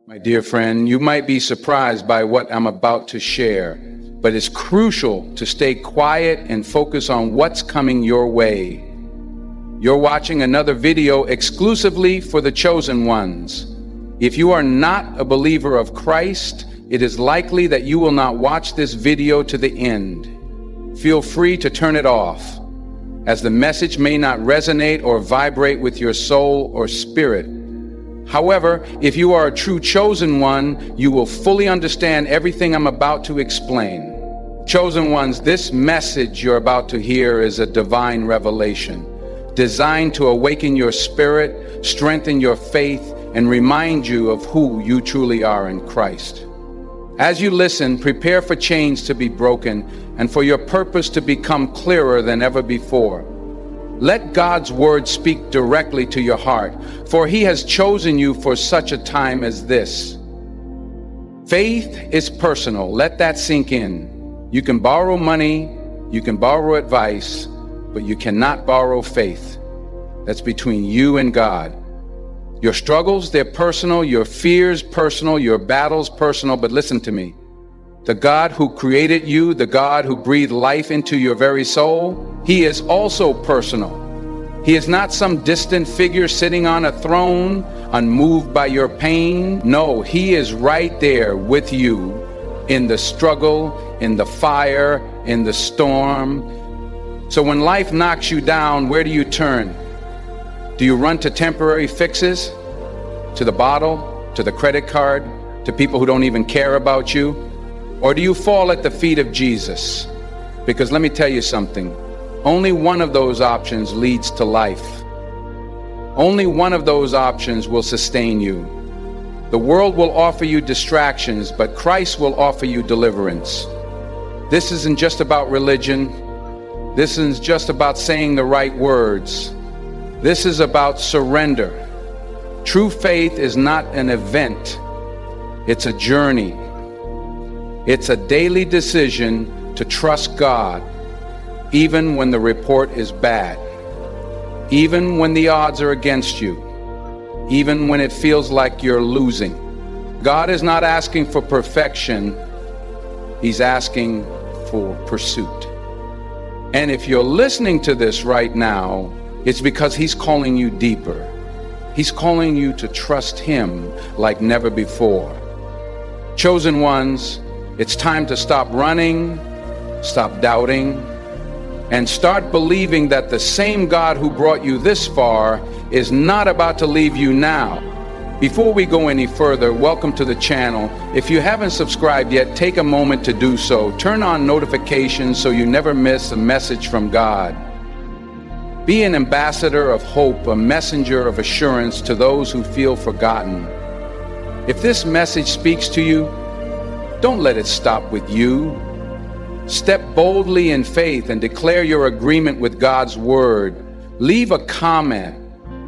My dear friend, you might be surprised by what I'm about to share, but it's crucial to stay quiet and focus on what's coming your way. You're watching another video exclusively for the chosen ones. If you are not a believer of Christ, it is likely that you will not watch this video to the end. Feel free to turn it off, as the message may not resonate or vibrate with your soul or spirit. However, if you are a true chosen one, you will fully understand everything I'm about to explain. Chosen ones, this message you're about to hear is a divine revelation, designed to awaken your spirit, strengthen your faith, and remind you of who you truly are in Christ. As you listen, prepare for chains to be broken and for your purpose to become clearer than ever before. Let God's word speak directly to your heart, for He has chosen you for such a time as this. Faith is personal. Let that sink in. You can borrow money, you can borrow advice, but you cannot borrow faith. That's between you and God. Your struggles, they're personal. Your fears, personal. Your battles, personal. But listen to me. The God who created you, the God who breathed life into your very soul, He is also personal. He is not some distant figure sitting on a throne, unmoved by your pain. No, He is right there with you in the struggle, in the fire, in the storm. So when life knocks you down, where do you turn? Do you run to temporary fixes? To the bottle? To the credit card? To people who don't even care about you? Or do you fall at the feet of Jesus? Because let me tell you something. Only one of those options leads to life. Only one of those options will sustain you. The world will offer you distractions, but Christ will offer you deliverance. This isn't just about religion. This isn't just about saying the right words. This is about surrender. True faith is not an event. It's a journey. It's a daily decision to trust God, even when the report is bad, even when the odds are against you, even when it feels like you're losing. God is not asking for perfection. He's asking for pursuit. And if you're listening to this right now, it's because He's calling you deeper. He's calling you to trust Him like never before. Chosen ones, it's time to stop running, stop doubting, and start believing that the same God who brought you this far is not about to leave you now. Before we go any further, welcome to the channel. If you haven't subscribed yet, take a moment to do so. Turn on notifications so you never miss a message from God. Be an ambassador of hope, a messenger of assurance to those who feel forgotten. If this message speaks to you, don't let it stop with you. Step boldly in faith and declare your agreement with God's word. Leave a comment,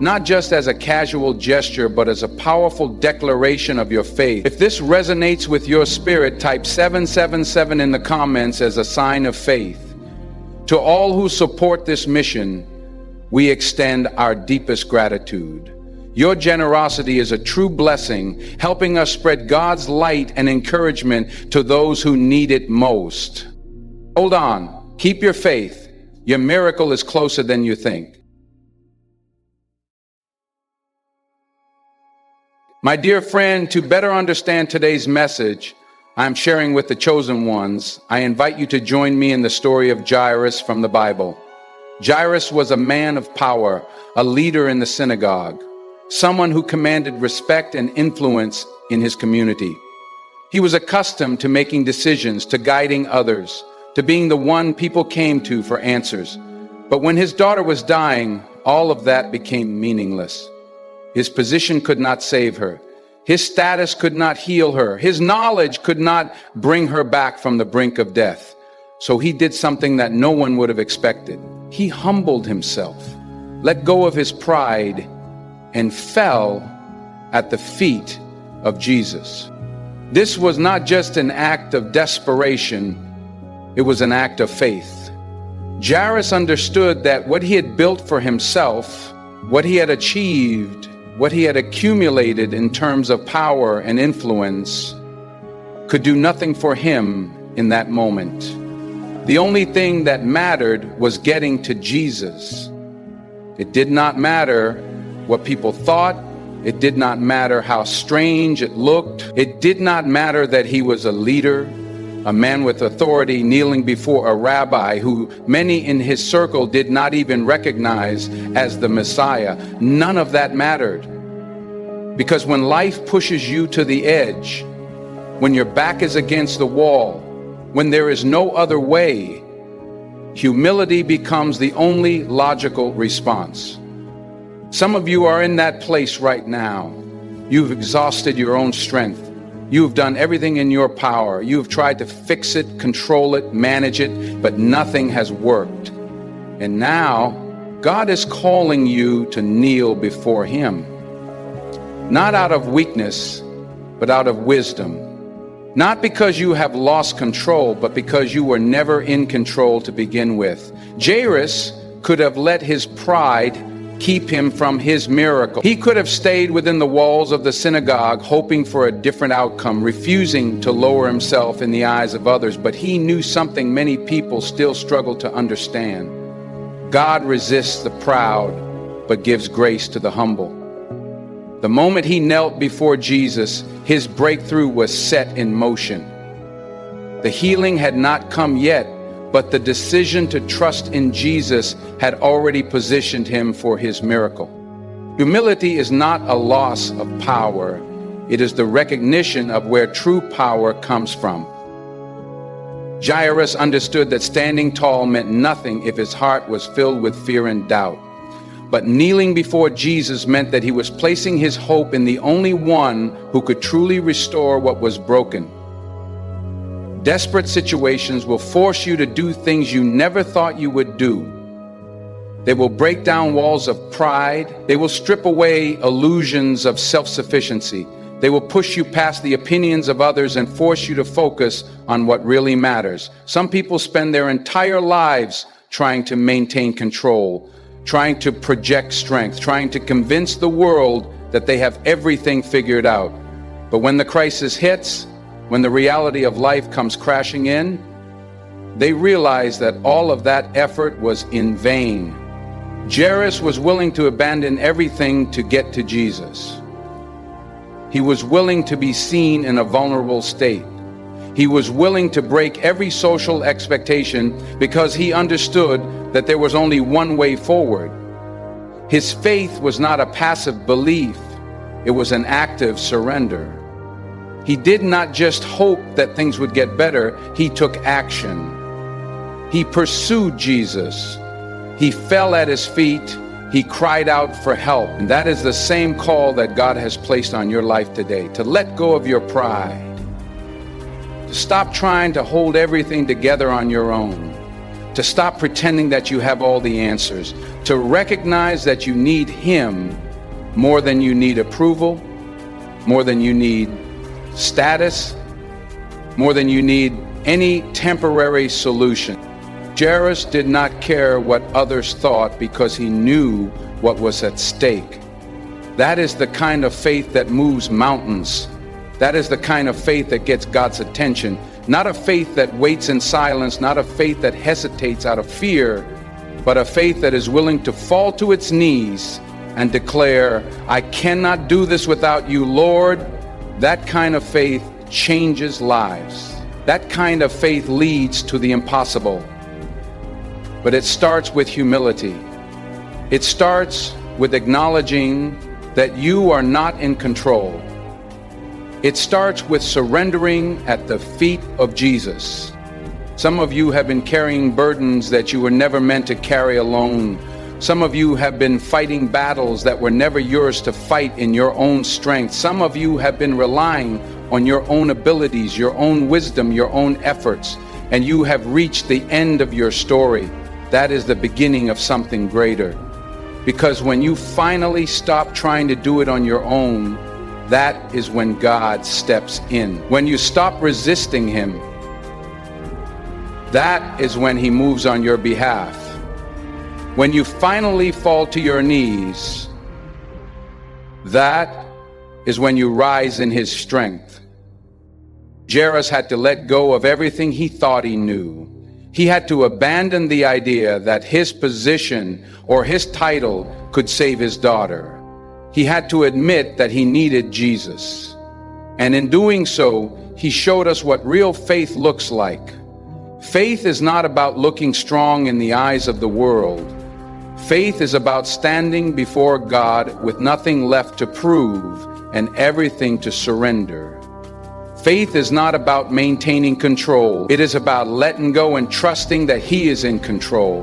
not just as a casual gesture, but as a powerful declaration of your faith. If this resonates with your spirit, type 777 in the comments as a sign of faith. To all who support this mission, we extend our deepest gratitude. Your generosity is a true blessing, helping us spread God's light and encouragement to those who need it most. Hold on. Keep your faith. Your miracle is closer than you think. My dear friend, to better understand today's message I'm sharing with the chosen ones, I invite you to join me in the story of Jairus from the Bible. Jairus was a man of power, a leader in the synagogue, someone who commanded respect and influence in his community. He was accustomed to making decisions, to guiding others, to being the one people came to for answers. But when his daughter was dying, all of that became meaningless. His position could not save her. His status could not heal her. His knowledge could not bring her back from the brink of death. So he did something that no one would have expected. He humbled himself, let go of his pride, and fell at the feet of Jesus. This was not just an act of desperation, it was an act of faith. Jairus understood that what he had built for himself, what he had achieved, what he had accumulated in terms of power and influence could do nothing for him in that moment. The only thing that mattered was getting to Jesus. It did not matter what people thought. It did not matter how strange it looked. It did not matter that he was a leader, a man with authority kneeling before a rabbi who many in his circle did not even recognize as the Messiah. None of that mattered. Because when life pushes you to the edge, when your back is against the wall, when there is no other way, humility becomes the only logical response. Some of you are in that place right now. You've exhausted your own strength. You've done everything in your power. You've tried to fix it, control it, manage it, but nothing has worked. And now, God is calling you to kneel before Him. Not out of weakness, but out of wisdom. Not because you have lost control, but because you were never in control to begin with. Jairus could have let his pride keep him from his miracle. He could have stayed within the walls of the synagogue, hoping for a different outcome, refusing to lower himself in the eyes of others. But he knew something many people still struggle to understand. God resists the proud, but gives grace to the humble. The moment he knelt before Jesus, his breakthrough was set in motion. The healing had not come yet, but the decision to trust in Jesus had already positioned him for his miracle. Humility is not a loss of power. It is the recognition of where true power comes from. Jairus understood that standing tall meant nothing if his heart was filled with fear and doubt. But kneeling before Jesus meant that he was placing his hope in the only one who could truly restore what was broken. Desperate situations will force you to do things you never thought you would do. They will break down walls of pride. They will strip away illusions of self-sufficiency. They will push you past the opinions of others and force you to focus on what really matters. Some people spend their entire lives trying to maintain control, trying to project strength, trying to convince the world that they have everything figured out. But when the crisis hits, when the reality of life comes crashing in, they realize that all of that effort was in vain. Jairus was willing to abandon everything to get to Jesus. He was willing to be seen in a vulnerable state. He was willing to break every social expectation because he understood that there was only one way forward. His faith was not a passive belief, it was an active surrender. He did not just hope that things would get better, he took action. He pursued Jesus. He fell at his feet. He cried out for help. And that is the same call that God has placed on your life today, to let go of your pride, to stop trying to hold everything together on your own, to stop pretending that you have all the answers, to recognize that you need Him more than you need approval, more than you need status, more than you need any temporary solution. Jairus did not care what others thought because he knew what was at stake. That is the kind of faith that moves mountains. That is the kind of faith that gets God's attention. Not a faith that waits in silence, not a faith that hesitates out of fear, but a faith that is willing to fall to its knees and declare, I cannot do this without you, Lord. That kind of faith changes lives. That kind of faith leads to the impossible. But it starts with humility. It starts with acknowledging that you are not in control. It starts with surrendering at the feet of Jesus. Some of you have been carrying burdens that you were never meant to carry alone. Some of you have been fighting battles that were never yours to fight in your own strength. Some of you have been relying on your own abilities, your own wisdom, your own efforts, and you have reached the end of your story. That is the beginning of something greater. Because when you finally stop trying to do it on your own, that is when God steps in. When you stop resisting Him, that is when He moves on your behalf. When you finally fall to your knees, That is when you rise in his strength. Jairus had to let go of everything he thought he knew. He had to abandon the idea that his position or his title could save his daughter. He had to admit that he needed Jesus. And in doing so, he showed us what real faith looks like. Faith is not about looking strong in the eyes of the world. Faith is about standing before God with nothing left to prove and everything to surrender. Faith is not about maintaining control. It is about letting go and trusting that He is in control.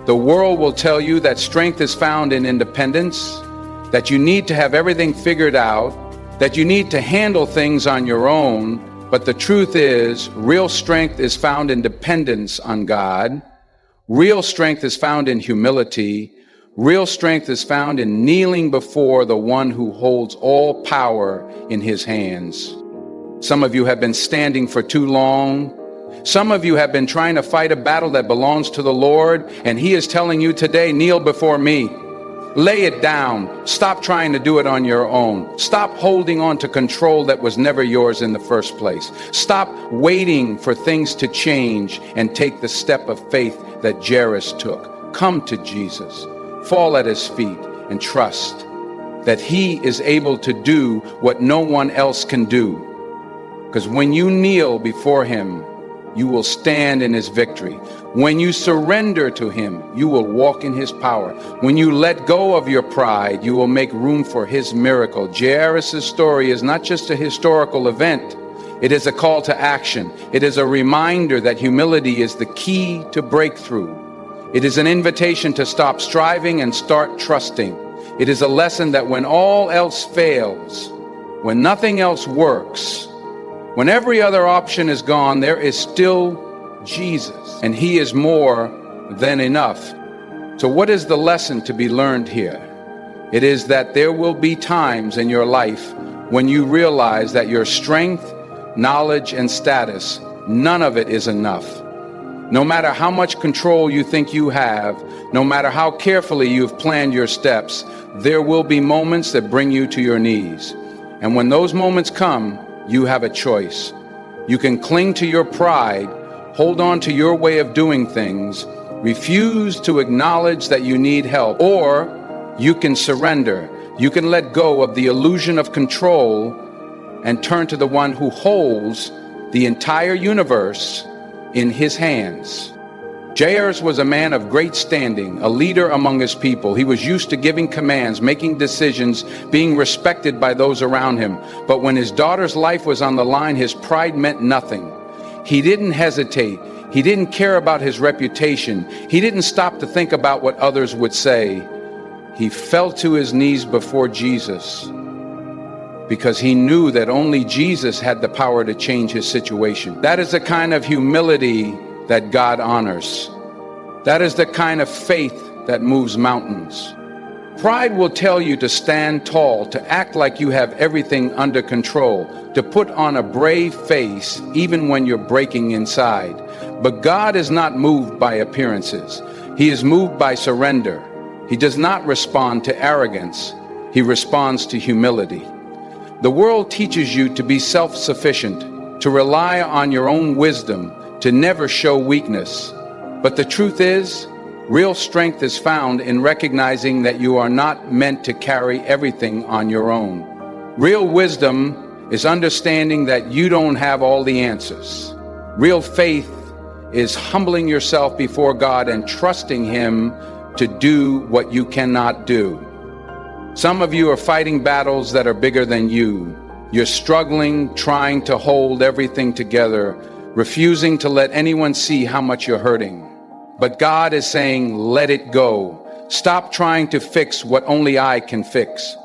The world will tell you that strength is found in independence, that you need to have everything figured out, that you need to handle things on your own. But the truth is, real strength is found in dependence on God. Real strength is found in humility. Real strength is found in kneeling before the one who holds all power in His hands. Some of you have been standing for too long. Some of you have been trying to fight a battle that belongs to the Lord, and He is telling you today, kneel before me. Lay it down. Stop trying to do it on your own. Stop holding on to control that was never yours in the first place. Stop waiting for things to change and take the step of faith that Jairus took. Come to Jesus. Fall at His feet and trust that He is able to do what no one else can do. Because when you kneel before Him, you will stand in His victory. When you surrender to Him, you will walk in His power. When you let go of your pride, you will make room for His miracle. Jairus' story is not just a historical event. It is a call to action. It is a reminder that humility is the key to breakthrough. It is an invitation to stop striving and start trusting. It is a lesson that when all else fails, when nothing else works, when every other option is gone, there is still Jesus, and He is more than enough. So what is the lesson to be learned here? It is that there will be times in your life when you realize that your strength, knowledge, and status, none of it is enough. No matter how much control you think you have, no matter how carefully you've planned your steps, there will be moments that bring you to your knees. And when those moments come, you have a choice. You can cling to your pride, hold on to your way of doing things, refuse to acknowledge that you need help, or you can surrender. You can let go of the illusion of control and turn to the one who holds the entire universe in His hands. Jairus was a man of great standing, a leader among his people. He was used to giving commands, making decisions, being respected by those around him. But when his daughter's life was on the line, his pride meant nothing. He didn't hesitate. He didn't care about his reputation. He didn't stop to think about what others would say. He fell to his knees before Jesus because he knew that only Jesus had the power to change his situation. That is the kind of humility that God honors. That is the kind of faith that moves mountains. Pride will tell you to stand tall, to act like you have everything under control, to put on a brave face even when you're breaking inside. But God is not moved by appearances. He is moved by surrender. He does not respond to arrogance. He responds to humility. The world teaches you to be self-sufficient, to rely on your own wisdom, to never show weakness. But the truth is, real strength is found in recognizing that you are not meant to carry everything on your own. Real wisdom is understanding that you don't have all the answers. Real faith is humbling yourself before God and trusting Him to do what you cannot do. Some of you are fighting battles that are bigger than you. You're struggling, trying to hold everything together, refusing to let anyone see how much you're hurting. But God is saying, let it go. Stop trying to fix what only I can fix.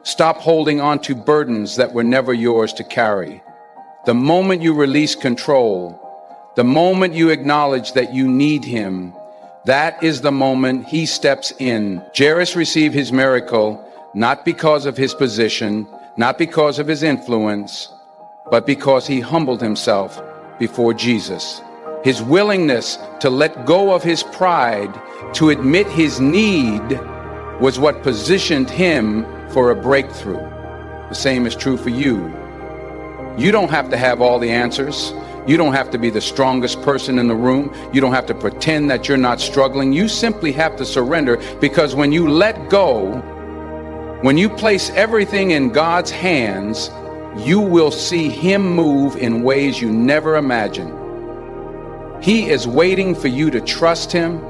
Stop holding on to burdens that were never yours to carry. The moment you release control, the moment you acknowledge that you need Him, that is the moment He steps in. Jairus received his miracle not because of his position, not because of his influence, but because he humbled himself before Jesus. His willingness to let go of his pride, to admit his need, was what positioned him for a breakthrough. The same is true for you. You don't have to have all the answers. You don't have to be the strongest person in the room. You don't have to pretend that you're not struggling. You simply have to surrender, because when you let go, when you place everything in God's hands, you will see Him move in ways you never imagined. He is waiting for you to trust Him.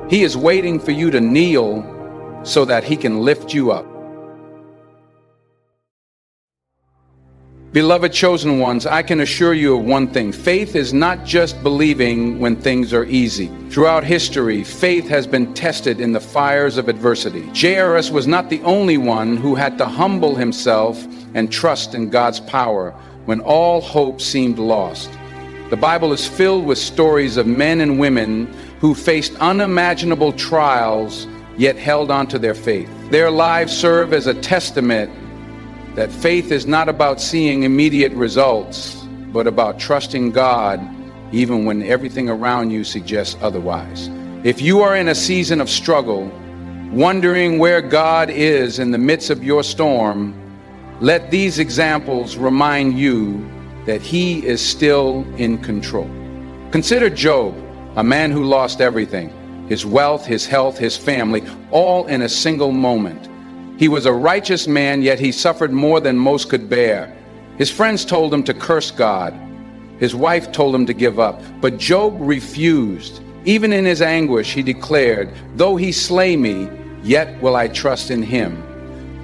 He is waiting for you to kneel so that He can lift you up. Beloved chosen ones, I can assure you of one thing. Faith is not just believing when things are easy. Throughout history, faith has been tested in the fires of adversity. JRS was not the only one who had to humble himself and trust in God's power when all hope seemed lost. The Bible is filled with stories of men and women who faced unimaginable trials yet held on to their faith. Their lives serve as a testament that faith is not about seeing immediate results, but about trusting God even when everything around you suggests otherwise. If you are in a season of struggle, wondering where God is in the midst of your storm, let these examples remind you that He is still in control. Consider Job, a man who lost everything, his wealth, his health, his family, all in a single moment. He was a righteous man, yet he suffered more than most could bear. His friends told him to curse God. His wife told him to give up. But Job refused. Even in his anguish, he declared, "Though He slay me, yet will I trust in Him."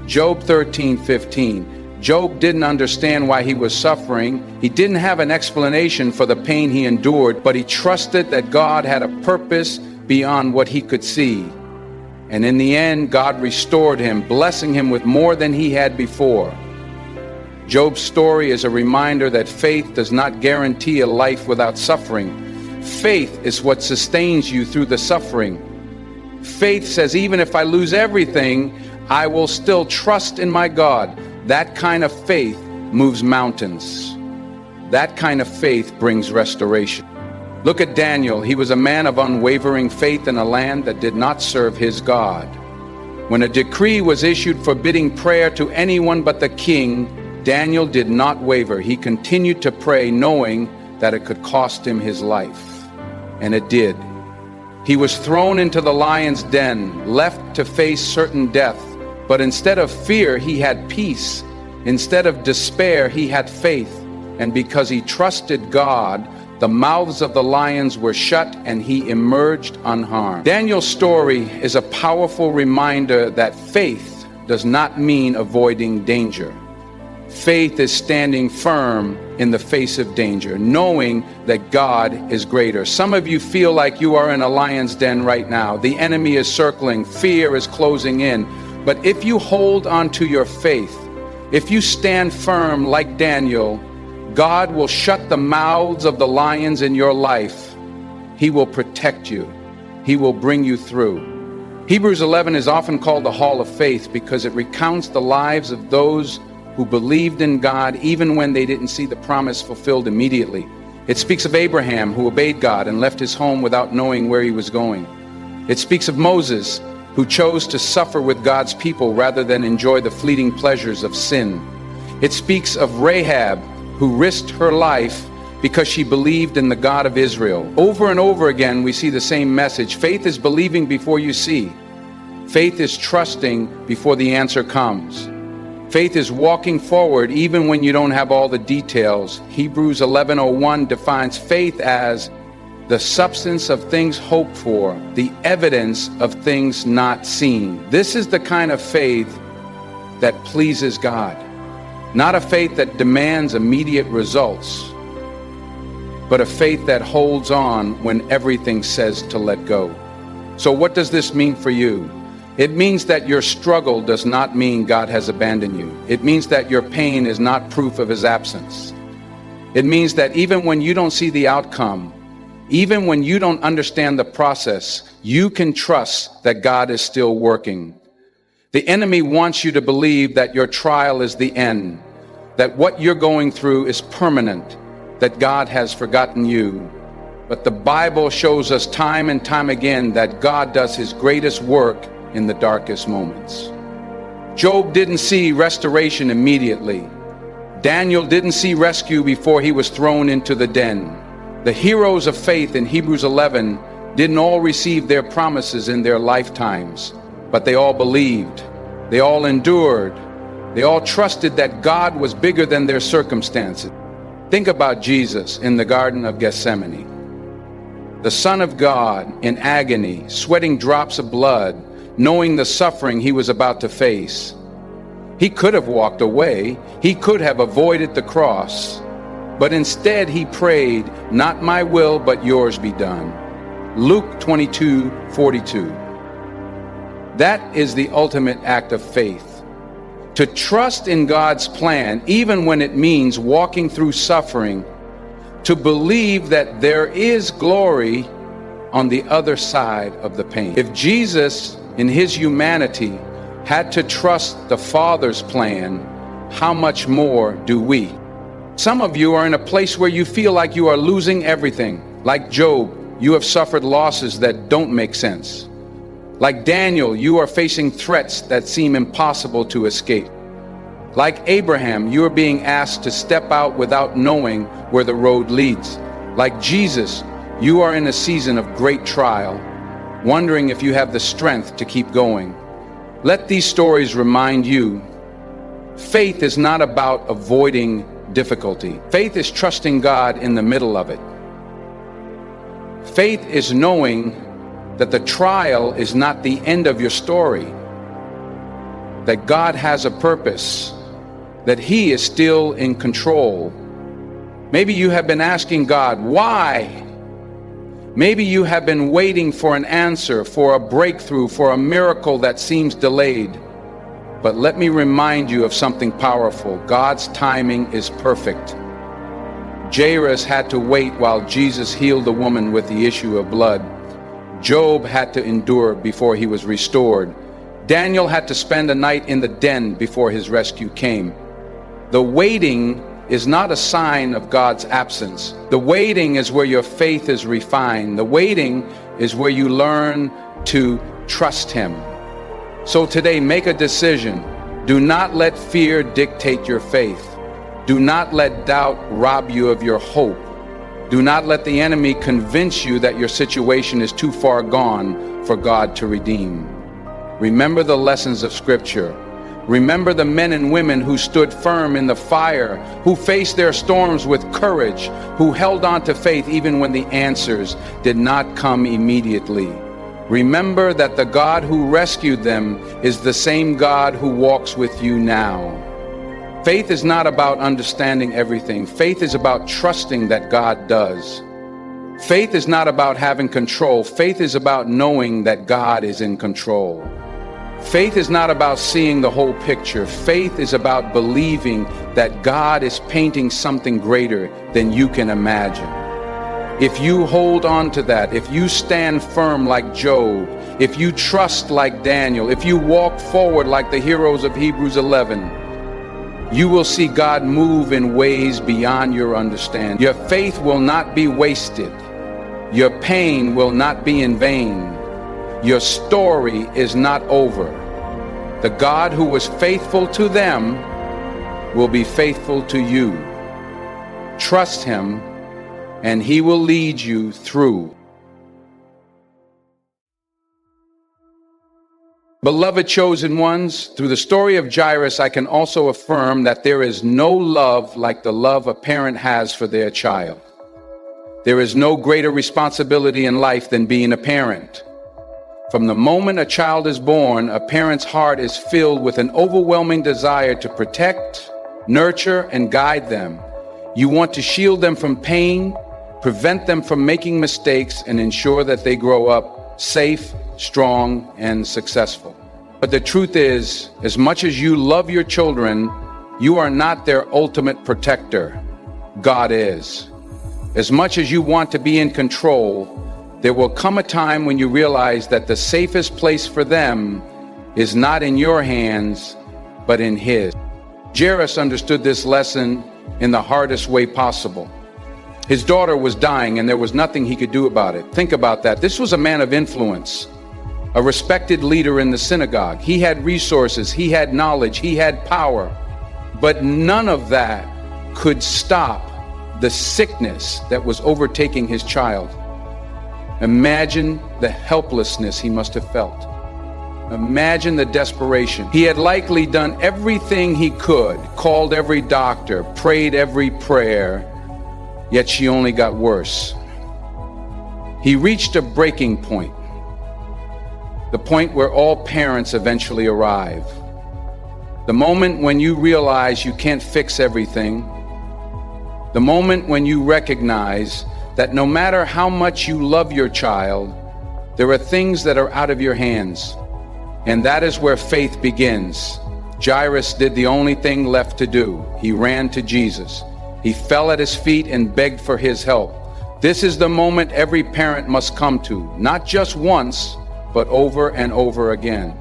Job 13:15. Job didn't understand why he was suffering. He didn't have an explanation for the pain he endured, but he trusted that God had a purpose beyond what he could see. And in the end, God restored him, blessing him with more than he had before. Job's story is a reminder that faith does not guarantee a life without suffering. Faith is what sustains you through the suffering. Faith says, even if I lose everything, I will still trust in my God. That kind of faith moves mountains. That kind of faith brings restoration. Look at Daniel. He was a man of unwavering faith in a land that did not serve his God. When a decree was issued forbidding prayer to anyone but the king, Daniel did not waver. He continued to pray, knowing that it could cost him his life. And it did. He was thrown into the lion's den, left to face certain death. But instead of fear, he had peace. Instead of despair, he had faith. And because he trusted God, the mouths of the lions were shut and he emerged unharmed. Daniel's story is a powerful reminder that faith does not mean avoiding danger. Faith is standing firm in the face of danger, knowing that God is greater. Some of you feel like you are in a lion's den right now. The enemy is circling, fear is closing in. But if you hold on to your faith, if you stand firm like Daniel, God will shut the mouths of the lions in your life. He will protect you. He will bring you through. Hebrews 11 is often called the Hall of Faith because it recounts the lives of those who believed in God even when they didn't see the promise fulfilled immediately. It speaks of Abraham, who obeyed God and left his home without knowing where he was going. It speaks of Moses, who chose to suffer with God's people rather than enjoy the fleeting pleasures of sin. It speaks of Rahab, who risked her life because she believed in the God of Israel. Over and over again, we see the same message. Faith is believing before you see. Faith is trusting before the answer comes. Faith is walking forward even when you don't have all the details. Hebrews 11:01 defines faith as the substance of things hoped for, the evidence of things not seen. This is the kind of faith that pleases God. Not a faith that demands immediate results, but a faith that holds on when everything says to let go. So what does this mean for you? It means that your struggle does not mean God has abandoned you. It means that your pain is not proof of His absence. It means that even when you don't see the outcome, even when you don't understand the process, you can trust that God is still working. The enemy wants you to believe that your trial is the end, that what you're going through is permanent, that God has forgotten you. But the Bible shows us time and time again that God does His greatest work in the darkest moments. Job didn't see restoration immediately. Daniel didn't see rescue before he was thrown into the den. The heroes of faith in Hebrews 11 didn't all receive their promises in their lifetimes, but they all believed, they all endured, they all trusted that God was bigger than their circumstances. Think about Jesus in the Garden of Gethsemane, the Son of God in agony, sweating drops of blood, knowing the suffering he was about to face. He could have walked away. He could have avoided the cross. But instead he prayed, "Not my will, but yours be done." Luke 22:42. That is the ultimate act of faith. To trust in God's plan, even when it means walking through suffering, to believe that there is glory on the other side of the pain. If Jesus, in his humanity, had to trust the Father's plan, how much more do we? Some of you are in a place where you feel like you are losing everything. Like Job, you have suffered losses that don't make sense. Like Daniel, you are facing threats that seem impossible to escape. Like Abraham, you are being asked to step out without knowing where the road leads. Like Jesus, you are in a season of great trial, wondering if you have the strength to keep going. Let these stories remind you, faith is not about avoiding difficulty. Faith is trusting God in the middle of it. Faith is knowing that the trial is not the end of your story, that God has a purpose, that He is still in control. Maybe you have been asking God, why? Maybe you have been waiting for an answer, for a breakthrough, for a miracle that seems delayed. But let me remind you of something powerful. God's timing is perfect. Jairus had to wait while Jesus healed the woman with the issue of blood. Job had to endure before he was restored. Daniel had to spend a night in the den before his rescue came. The waiting is not a sign of God's absence. The waiting is where your faith is refined. The waiting is where you learn to trust Him. So today, make a decision. Do not let fear dictate your faith. Do not let doubt rob you of your hope. Do not let the enemy convince you that your situation is too far gone for God to redeem. Remember the lessons of Scripture. Remember the men and women who stood firm in the fire, who faced their storms with courage, who held on to faith even when the answers did not come immediately. Remember that the God who rescued them is the same God who walks with you now. Faith is not about understanding everything. Faith is about trusting that God does. Faith is not about having control. Faith is about knowing that God is in control. Faith is not about seeing the whole picture. Faith is about believing that God is painting something greater than you can imagine. If you hold on to that, if you stand firm like Job, if you trust like Daniel, if you walk forward like the heroes of Hebrews 11, you will see God move in ways beyond your understanding. Your faith will not be wasted. Your pain will not be in vain. Your story is not over. The God who was faithful to them will be faithful to you. Trust Him, and He will lead you through. Beloved chosen ones, through the story of Jairus, I can also affirm that there is no love like the love a parent has for their child. There is no greater responsibility in life than being a parent. From the moment a child is born, a parent's heart is filled with an overwhelming desire to protect, nurture, and guide them. You want to shield them from pain, prevent them from making mistakes, and ensure that they grow up safe, strong, and successful. But the truth is, as much as you love your children, you are not their ultimate protector. God is. As much as you want to be in control, there will come a time when you realize that the safest place for them is not in your hands, but in His. Jairus understood this lesson in the hardest way possible. His daughter was dying and there was nothing he could do about it. Think about that. This was a man of influence. a respected leader in the synagogue. He had resources, he had knowledge, he had power. But none of that could stop the sickness that was overtaking his child. Imagine the helplessness he must have felt. Imagine the desperation. He had likely done everything he could, called every doctor, prayed every prayer, yet she only got worse. He reached a breaking point, the point where all parents eventually arrive. The moment when you realize you can't fix everything, the moment when you recognize that no matter how much you love your child, there are things that are out of your hands. And that is where faith begins. Jairus did the only thing left to do. He ran to Jesus. He fell at his feet and begged for his help. This is the moment every parent must come to, not just once, but over and over again.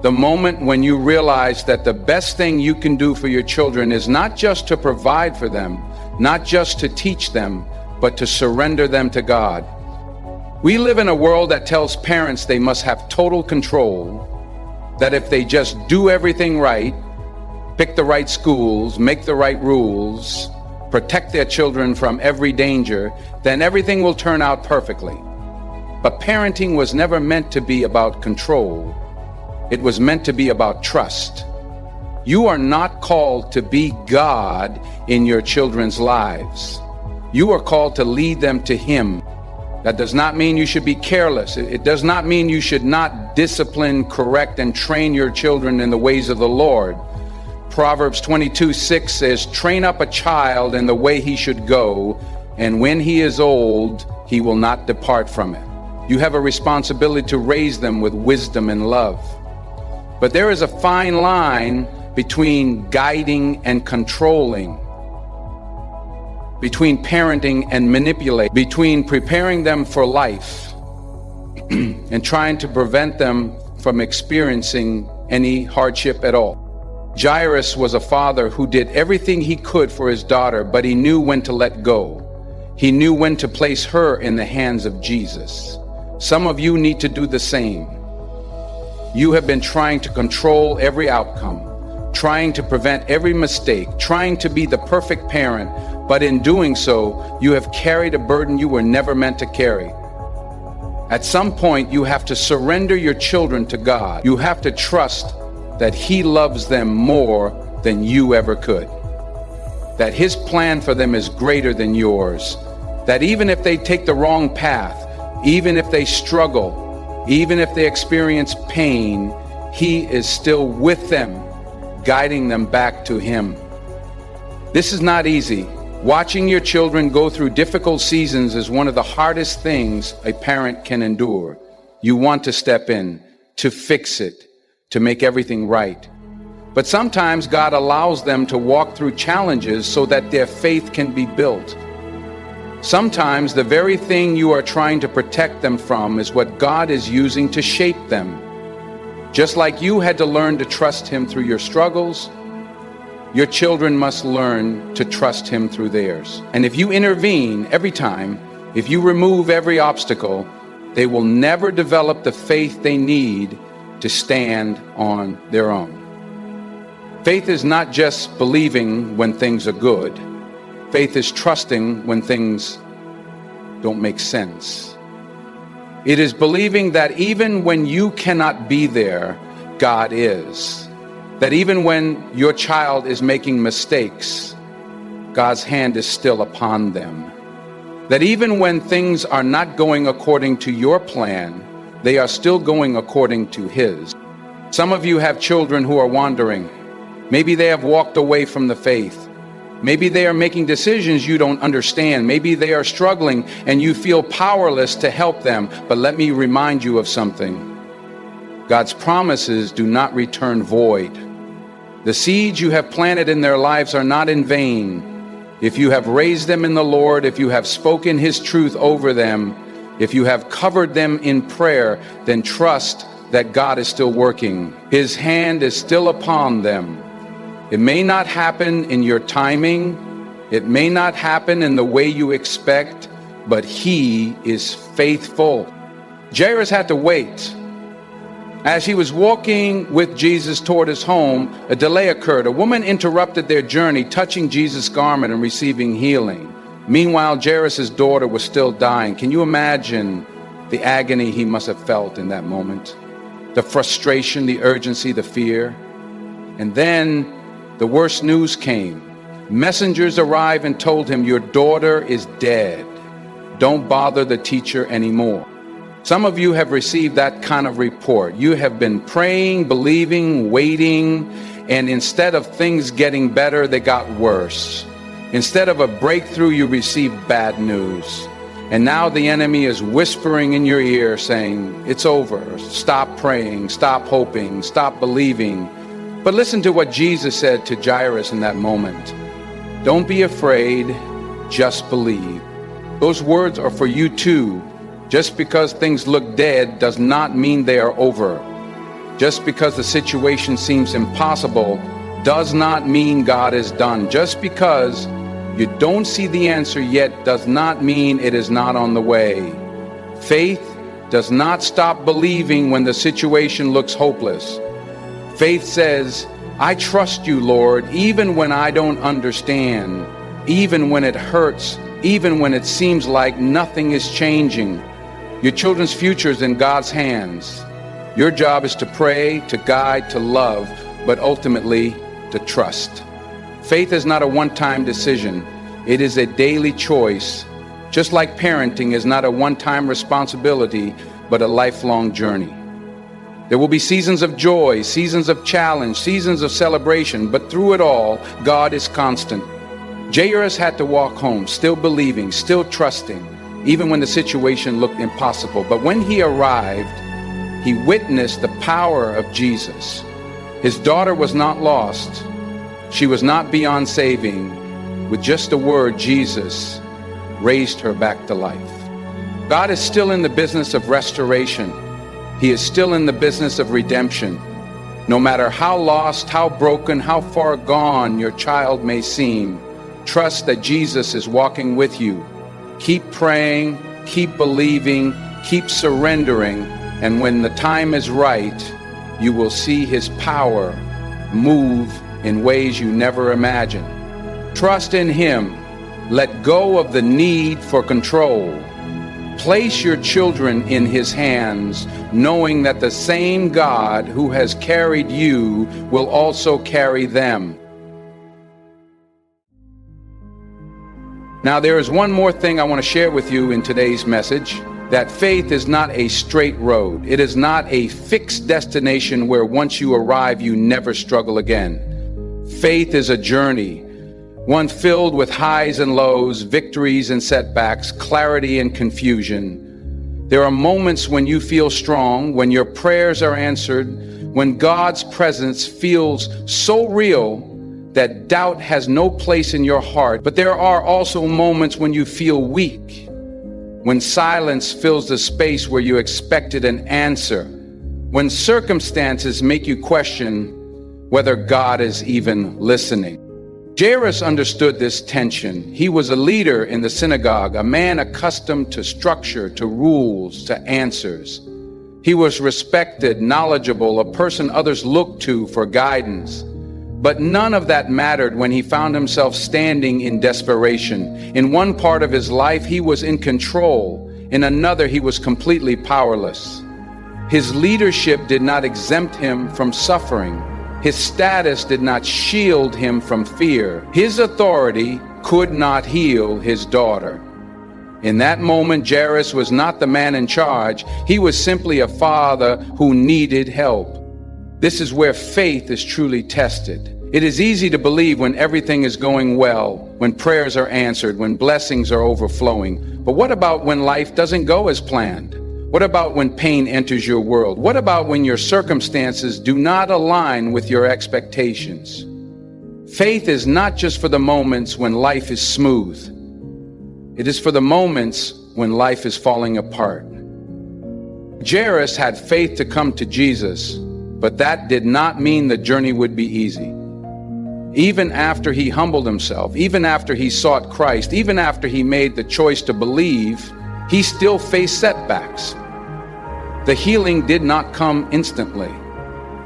The moment when you realize that the best thing you can do for your children is not just to provide for them, not just to teach them, but to surrender them to God. We live in a world that tells parents they must have total control, that if they just do everything right, pick the right schools, make the right rules, protect their children from every danger, then everything will turn out perfectly. But parenting was never meant to be about control. It was meant to be about trust. You are not called to be God in your children's lives. You are called to lead them to Him. That does not mean you should be careless. It does not mean you should not discipline, correct, and train your children in the ways of the Lord. Proverbs 22:6 says, "Train up a child in the way he should go, and when he is old, he will not depart from it." You have a responsibility to raise them with wisdom and love. But there is a fine line between guiding and controlling, between parenting and manipulating, between preparing them for life and trying to prevent them from experiencing any hardship at all. Jairus was a father who did everything he could for his daughter, but he knew when to let go. He knew when to place her in the hands of Jesus. Some of you need to do the same. You have been trying to control every outcome, trying to prevent every mistake, trying to be the perfect parent, but in doing so, you have carried a burden you were never meant to carry. At some point, you have to surrender your children to God. You have to trust that He loves them more than you ever could, that His plan for them is greater than yours, that even if they take the wrong path, even if they struggle, even if they experience pain, He is still with them, guiding them back to Him. This is not easy. Watching your children go through difficult seasons is one of the hardest things a parent can endure. You want to step in, to fix it, to make everything right. But sometimes God allows them to walk through challenges so that their faith can be built. Sometimes the very thing you are trying to protect them from is what God is using to shape them. Just like you had to learn to trust Him through your struggles, your children must learn to trust Him through theirs. And if you intervene every time, if you remove every obstacle, they will never develop the faith they need to stand on their own. Faith is not just believing when things are good. Faith is trusting when things don't make sense. It is believing that even when you cannot be there, God is. That even when your child is making mistakes, God's hand is still upon them. That even when things are not going according to your plan, they are still going according to His. Some of you have children who are wandering. Maybe they have walked away from the faith. Maybe they are making decisions you don't understand. Maybe they are struggling and you feel powerless to help them. But let me remind you of something. God's promises do not return void. The seeds you have planted in their lives are not in vain. If you have raised them in the Lord, if you have spoken His truth over them, if you have covered them in prayer, then trust that God is still working. His hand is still upon them. It may not happen in your timing. It may not happen in the way you expect, but He is faithful. Jairus had to wait. As he was walking with Jesus toward his home, a delay occurred. A woman interrupted their journey, touching Jesus' garment and receiving healing. Meanwhile, Jairus' daughter was still dying. Can you imagine the agony he must have felt in that moment? The frustration, the urgency, the fear. And then the worst news came. Messengers arrived and told him, "Your daughter is dead. Don't bother the teacher anymore." Some of you have received that kind of report. You have been praying, believing, waiting, and instead of things getting better, they got worse. Instead of a breakthrough, you received bad news. And now the enemy is whispering in your ear saying, "It's over. Stop praying, stop hoping, stop believing." But listen to what Jesus said to Jairus in that moment. "Don't be afraid, just believe." Those words are for you too. Just because things look dead does not mean they are over. Just because the situation seems impossible does not mean God is done. Just because you don't see the answer yet does not mean it is not on the way. Faith does not stop believing when the situation looks hopeless. Faith says, "I trust you, Lord, even when I don't understand, even when it hurts, even when it seems like nothing is changing." Your children's future is in God's hands. Your job is to pray, to guide, to love, but ultimately to trust. Faith is not a one-time decision. It is a daily choice, just like parenting is not a one-time responsibility, but a lifelong journey. There will be seasons of joy, seasons of challenge, seasons of celebration, but through it all, God is constant. Jairus had to walk home, still believing, still trusting, even when the situation looked impossible. But when he arrived, he witnessed the power of Jesus. His daughter was not lost. She was not beyond saving. With just a word, Jesus raised her back to life. God is still in the business of restoration. He is still in the business of redemption. No matter how lost, how broken, how far gone your child may seem, trust that Jesus is walking with you. Keep praying, keep believing, keep surrendering, and when the time is right, you will see his power move in ways you never imagined. Trust in him. Let go of the need for control. Place your children in his hands, knowing that the same God who has carried you will also carry them. Now, there is one more thing I want to share with you in today's message, that faith is not a straight road. It is not a fixed destination where once you arrive, you never struggle again. Faith is a journey, one filled with highs and lows, victories and setbacks, clarity and confusion. There are moments when you feel strong, when your prayers are answered, when God's presence feels so real that doubt has no place in your heart. But there are also moments when you feel weak, when silence fills the space where you expected an answer, when circumstances make you question whether God is even listening. Jairus understood this tension. He was a leader in the synagogue, a man accustomed to structure, to rules, to answers. He was respected, knowledgeable, a person others looked to for guidance. But none of that mattered when he found himself standing in desperation. In one part of his life, he was in control. In another, he was completely powerless. His leadership did not exempt him from suffering. His status did not shield him from fear. His authority could not heal his daughter. In that moment, Jairus was not the man in charge. He was simply a father who needed help. This is where faith is truly tested. It is easy to believe when everything is going well, when prayers are answered, when blessings are overflowing. But what about when life doesn't go as planned? What about when pain enters your world? What about when your circumstances do not align with your expectations? Faith is not just for the moments when life is smooth. It is for the moments when life is falling apart. Jairus had faith to come to Jesus, but that did not mean the journey would be easy. Even after he humbled himself, even after he sought Christ, even after he made the choice to believe, he still faced setbacks. The healing did not come instantly.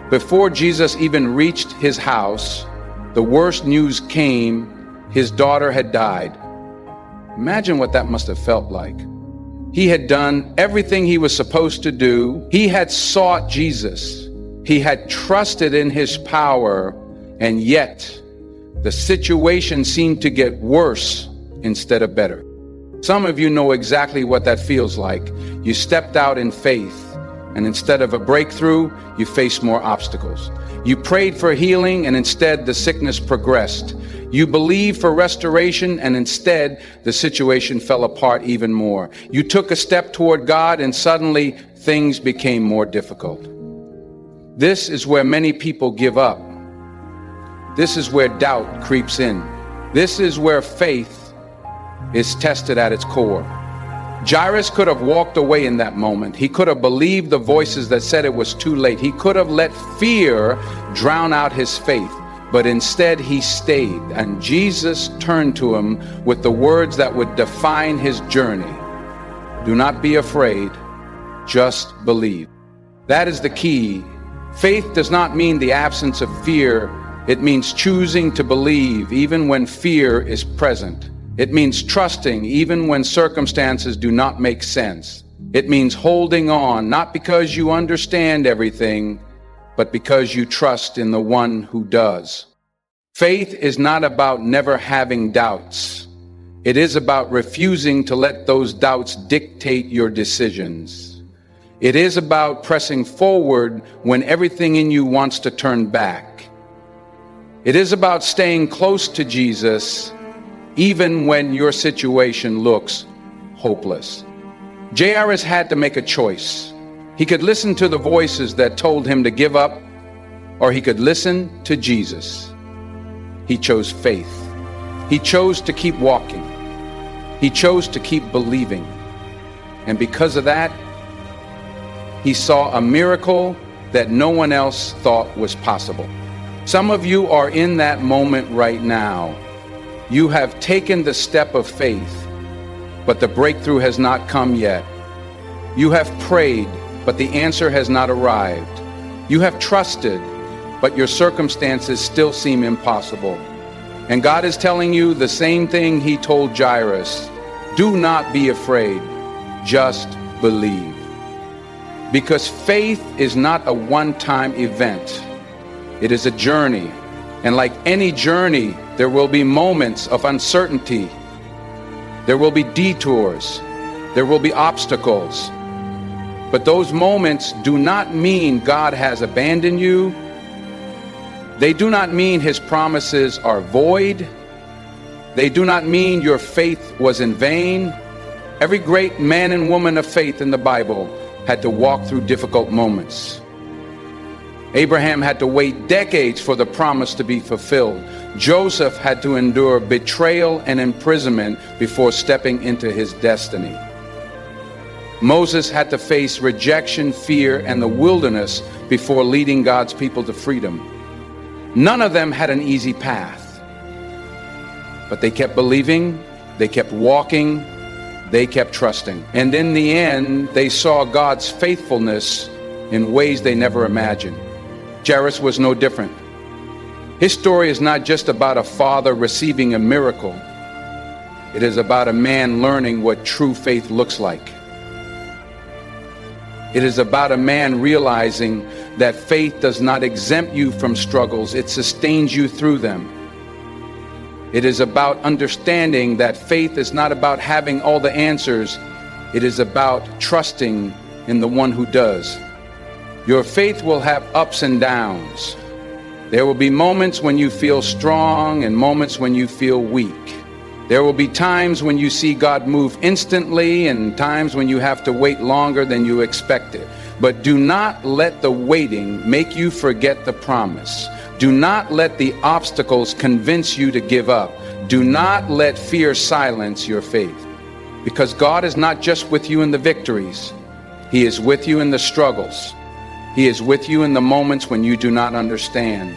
Before Jesus even reached his house, the worst news came. His daughter had died. Imagine what that must have felt like. He had done everything he was supposed to do. He had sought Jesus. He had trusted in his power, and yet the situation seemed to get worse instead of better. Some of you know exactly what that feels like. You stepped out in faith, and instead of a breakthrough, you faced more obstacles. You prayed for healing, and instead the sickness progressed. You believed for restoration, and instead the situation fell apart even more. You took a step toward God, and suddenly things became more difficult. This is where many people give up. This is where doubt creeps in. This is where faith is tested at its core. Jairus could have walked away in that moment. He could have believed the voices that said it was too late. He could have let fear drown out his faith. But instead he stayed, and Jesus turned to him with the words that would define his journey. Do not be afraid, just believe. That is the key. Faith does not mean the absence of fear. It means choosing to believe even when fear is present. It means trusting even when circumstances do not make sense. It means holding on, not because you understand everything, but because you trust in the one who does. Faith is not about never having doubts. It is about refusing to let those doubts dictate your decisions. It is about pressing forward when everything in you wants to turn back. It is about staying close to Jesus even when your situation looks hopeless. Jairus had to make a choice. He could listen to the voices that told him to give up, or he could listen to Jesus. He chose faith. He chose to keep walking. He chose to keep believing. And because of that, he saw a miracle that no one else thought was possible. Some of you are in that moment right now. You have taken the step of faith, but the breakthrough has not come yet. You have prayed, but the answer has not arrived. You have trusted, but your circumstances still seem impossible. And God is telling you the same thing he told Jairus. Do not be afraid, just believe. Because faith is not a one-time event. It is a journey. And like any journey, there will be moments of uncertainty. There will be detours. There will be obstacles. But those moments do not mean God has abandoned you. They do not mean his promises are void. They do not mean your faith was in vain. Every great man and woman of faith in the Bible had to walk through difficult moments. Abraham had to wait decades for the promise to be fulfilled. Joseph had to endure betrayal and imprisonment before stepping into his destiny. Moses had to face rejection, fear, and the wilderness before leading God's people to freedom. None of them had an easy path, but they kept believing, they kept walking, they kept trusting. And in the end, they saw God's faithfulness in ways they never imagined. Jairus was no different. His story is not just about a father receiving a miracle. It is about a man learning what true faith looks like. It is about a man realizing that faith does not exempt you from struggles, it sustains you through them. It is about understanding that faith is not about having all the answers, it is about trusting in the one who does. Your faith will have ups and downs. There will be moments when you feel strong and moments when you feel weak. There will be times when you see God move instantly and times when you have to wait longer than you expected. But do not let the waiting make you forget the promise. Do not let the obstacles convince you to give up. Do not let fear silence your faith. Because God is not just with you in the victories. He is with you in the struggles. He is with you in the moments when you do not understand.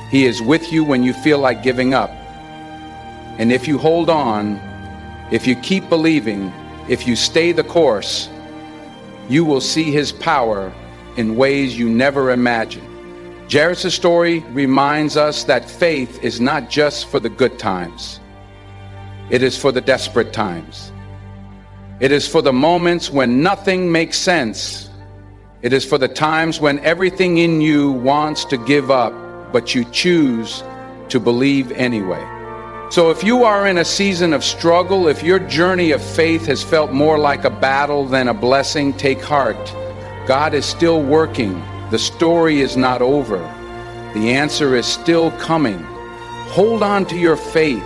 He is with you when you feel like giving up. And if you hold on, if you keep believing, if you stay the course, you will see his power in ways you never imagined. Jairus' story reminds us that faith is not just for the good times. It is for the desperate times. It is for the moments when nothing makes sense. It is for the times when everything in you wants to give up, but you choose to believe anyway. So if you are in a season of struggle, if your journey of faith has felt more like a battle than a blessing, take heart. God is still working. The story is not over. The answer is still coming. Hold on to your faith.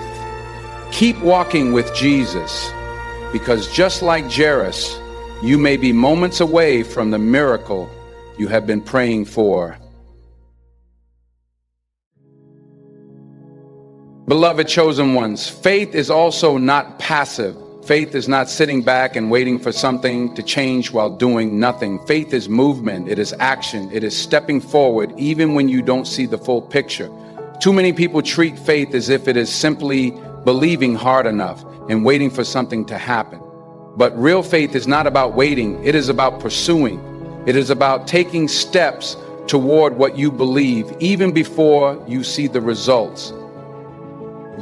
Keep walking with Jesus, because just like Jairus, you may be moments away from the miracle you have been praying for. Beloved chosen ones, faith is also not passive. Faith is not sitting back and waiting for something to change while doing nothing. Faith is movement, it is action, it is stepping forward even when you don't see the full picture. Too many people treat faith as if it is simply believing hard enough and waiting for something to happen. But real faith is not about waiting, it is about pursuing. It is about taking steps toward what you believe even before you see the results.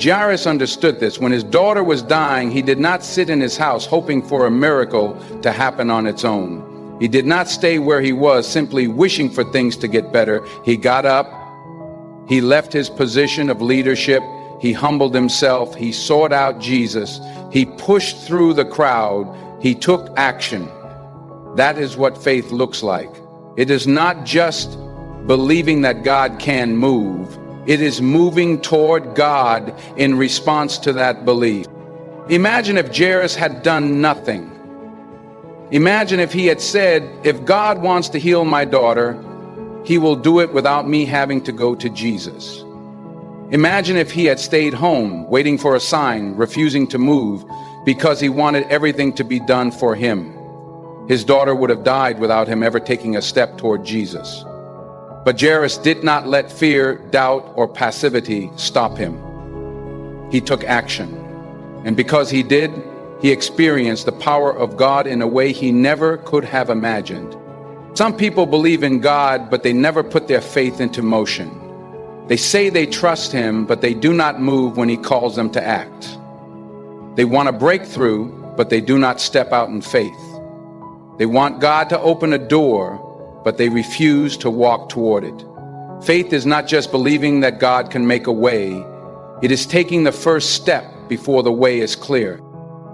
Jairus understood this. When his daughter was dying, he did not sit in his house hoping for a miracle to happen on its own. He did not stay where he was simply wishing for things to get better. He got up, he left his position of leadership, he humbled himself, he sought out Jesus, he pushed through the crowd, he took action. That is what faith looks like. It is not just believing that God can move. It is moving toward God in response to that belief. Imagine if Jairus had done nothing. Imagine if he had said, if God wants to heal my daughter, he will do it without me having to go to Jesus. Imagine if he had stayed home, waiting for a sign, refusing to move because he wanted everything to be done for him. His daughter would have died without him ever taking a step toward Jesus. But Jairus did not let fear, doubt, or passivity stop him. He took action. And because he did, he experienced the power of God in a way he never could have imagined. Some people believe in God, but they never put their faith into motion. They say they trust him, but they do not move when he calls them to act. They want a breakthrough, but they do not step out in faith. They want God to open a door, but they refuse to walk toward it. Faith is not just believing that God can make a way. It is taking the first step before the way is clear.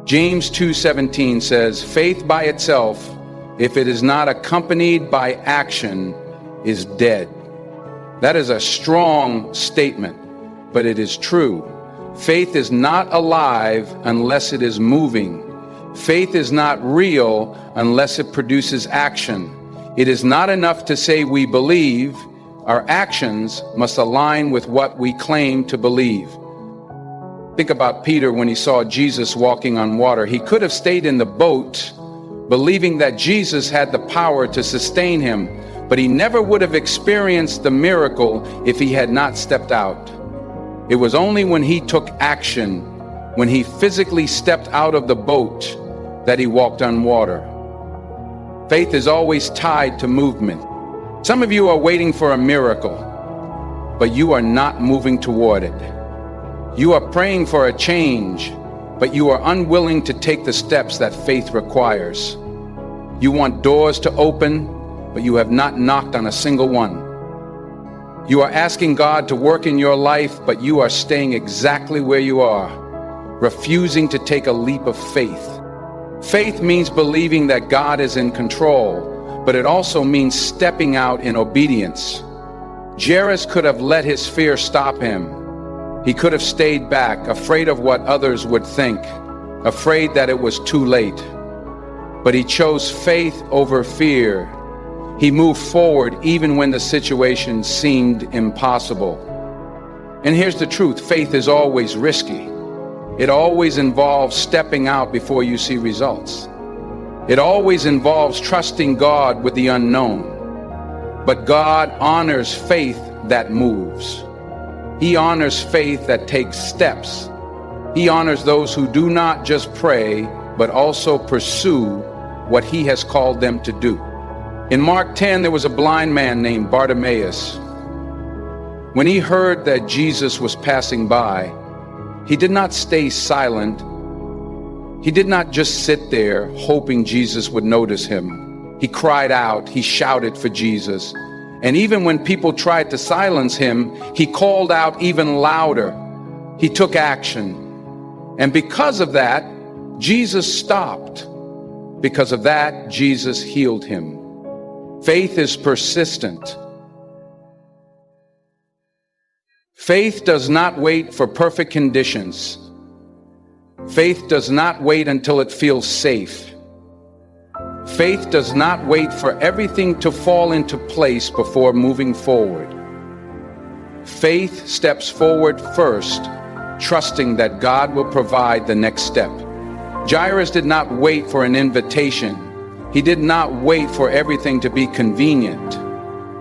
James 2:17 says, faith by itself, if it is not accompanied by action, is dead. That is a strong statement, but it is true. Faith is not alive unless it is moving. Faith is not real unless it produces action. It is not enough to say we believe. Our actions must align with what we claim to believe. Think about Peter when he saw Jesus walking on water. He could have stayed in the boat, believing that Jesus had the power to sustain him, but he never would have experienced the miracle if he had not stepped out. It was only when he took action, when he physically stepped out of the boat, that he walked on water. Faith is always tied to movement. Some of you are waiting for a miracle, but you are not moving toward it. You are praying for a change, but you are unwilling to take the steps that faith requires. You want doors to open, but you have not knocked on a single one. You are asking God to work in your life, but you are staying exactly where you are, refusing to take a leap of faith. Faith means believing that God is in control, but it also means stepping out in obedience. Jairus could have let his fear stop him. He could have stayed back, afraid of what others would think, afraid that it was too late. But he chose faith over fear. He moved forward even when the situation seemed impossible. And here's the truth, faith is always risky. It always involves stepping out before you see results. It always involves trusting God with the unknown. But God honors faith that moves. He honors faith that takes steps. He honors those who do not just pray, but also pursue what he has called them to do. In Mark 10, there was a blind man named Bartimaeus. When he heard that Jesus was passing by, he did not stay silent. He did not just sit there hoping Jesus would notice him. He cried out, he shouted for Jesus. And even when people tried to silence him, he called out even louder. He took action. And because of that, Jesus stopped. Because of that, Jesus healed him. Faith is persistent. Faith does not wait for perfect conditions. Faith does not wait until it feels safe. Faith does not wait for everything to fall into place before moving forward. Faith steps forward first, trusting that God will provide the next step. Jairus did not wait for an invitation. He did not wait for everything to be convenient.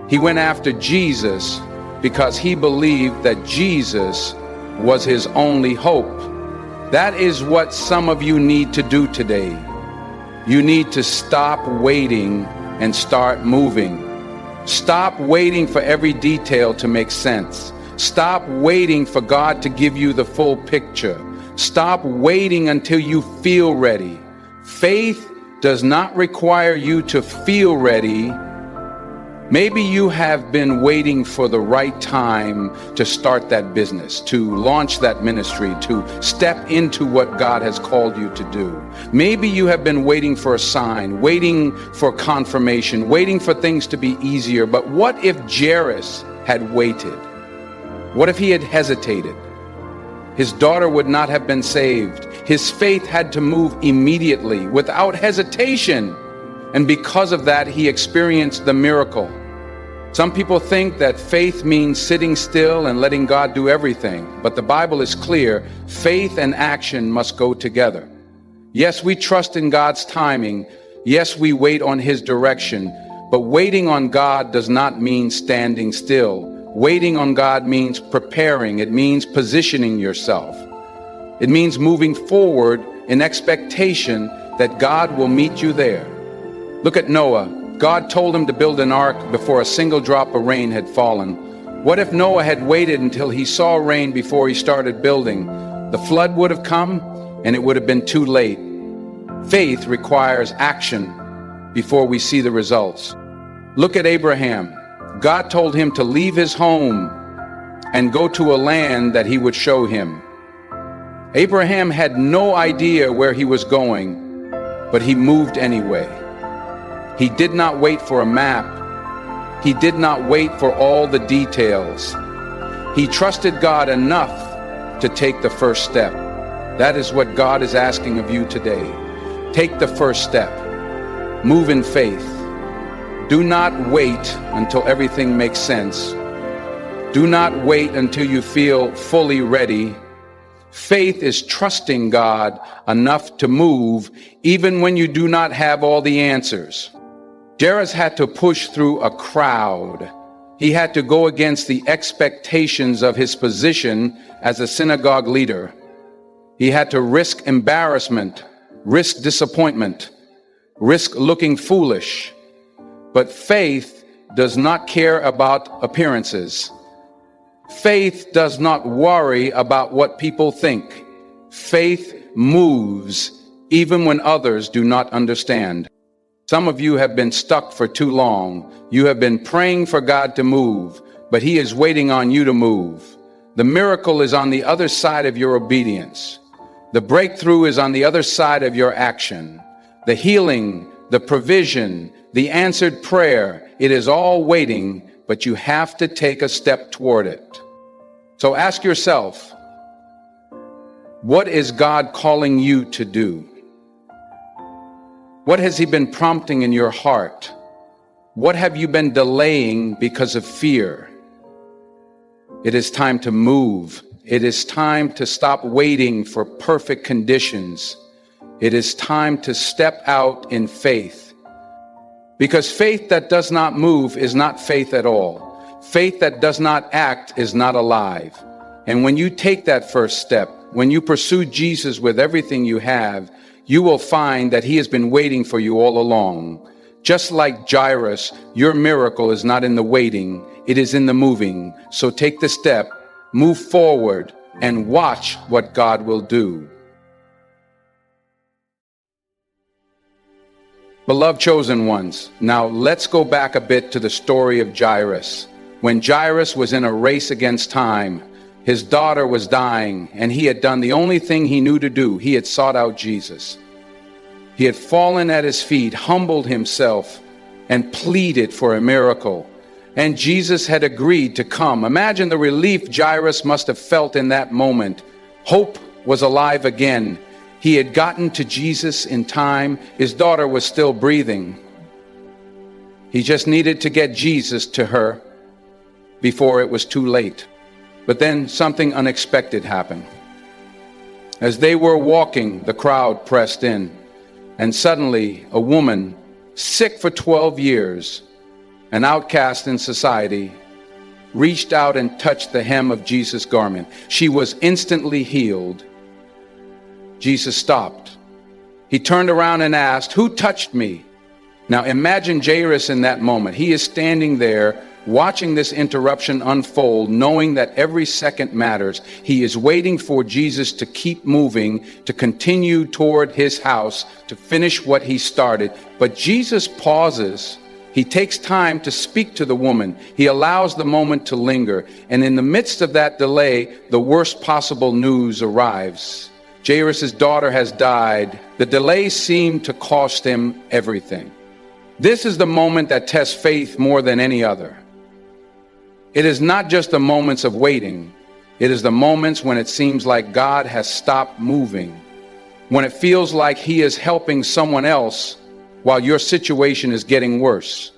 He went after Jesus because he believed that Jesus was his only hope. That is what some of you need to do today. You need to stop waiting and start moving. Stop waiting for every detail to make sense. Stop waiting for God to give you the full picture. Stop waiting until you feel ready. Faith does not require you to feel ready. Maybe you have been waiting for the right time to start that business, to launch that ministry, to step into what God has called you to do. Maybe you have been waiting for a sign, waiting for confirmation, waiting for things to be easier. But what if Jairus had waited? What if he had hesitated? His daughter would not have been saved. His faith had to move immediately, without hesitation. And because of that, he experienced the miracle. Some people think that faith means sitting still and letting God do everything. But the Bible is clear, faith and action must go together. Yes, we trust in God's timing. Yes, we wait on his direction. But waiting on God does not mean standing still. Waiting on God means preparing. It means positioning yourself. It means moving forward in expectation that God will meet you there. Look at Noah. God told him to build an ark before a single drop of rain had fallen. What if Noah had waited until he saw rain before he started building? The flood would have come and it would have been too late. Faith requires action before we see the results. Look at Abraham. God told him to leave his home and go to a land that he would show him. Abraham had no idea where he was going, but he moved anyway. He did not wait for a map. He did not wait for all the details. He trusted God enough to take the first step. That is what God is asking of you today. Take the first step. Move in faith. Do not wait until everything makes sense. Do not wait until you feel fully ready. Faith is trusting God enough to move even when you do not have all the answers. Jairus had to push through a crowd. He had to go against the expectations of his position as a synagogue leader. He had to risk embarrassment, risk disappointment, risk looking foolish. But faith does not care about appearances. Faith does not worry about what people think. Faith moves even when others do not understand. Some of you have been stuck for too long. You have been praying for God to move, but he is waiting on you to move. The miracle is on the other side of your obedience. The breakthrough is on the other side of your action. The healing, the provision, the answered prayer, it is all waiting, but you have to take a step toward it. So ask yourself, what is God calling you to do? What has he been prompting in your heart? What have you been delaying because of fear? It is time to move. It is time to stop waiting for perfect conditions. It is time to step out in faith. Because faith that does not move is not faith at all. Faith that does not act is not alive. And when you take that first step, when you pursue Jesus with everything you have, you will find that he has been waiting for you all along. Just like Jairus, your miracle is not in the waiting, it is in the moving. So take the step, move forward, and watch what God will do. Beloved chosen ones, now let's go back a bit to the story of Jairus. When Jairus was in a race against time, his daughter was dying, and he had done the only thing he knew to do. He had sought out Jesus. He had fallen at his feet, humbled himself, and pleaded for a miracle. And Jesus had agreed to come. Imagine the relief Jairus must have felt in that moment. Hope was alive again. He had gotten to Jesus in time. His daughter was still breathing. He just needed to get Jesus to her before it was too late. But then something unexpected happened. As they were walking, the crowd pressed in. And suddenly, a woman, sick for 12 years, an outcast in society, reached out and touched the hem of Jesus' garment. She was instantly healed. Jesus stopped. He turned around and asked, "Who touched me?" Now imagine Jairus in that moment. He is standing there watching this interruption unfold, knowing that every second matters. He is waiting for Jesus to keep moving, to continue toward his house, to finish what he started. But Jesus pauses. He takes time to speak to the woman. He allows the moment to linger. And in the midst of that delay, the worst possible news arrives. Jairus' daughter has died. The delay seemed to cost him everything. This is the moment that tests faith more than any other. It is not just the moments of waiting. It is the moments when it seems like God has stopped moving, when it feels like he is helping someone else while your situation is getting worse.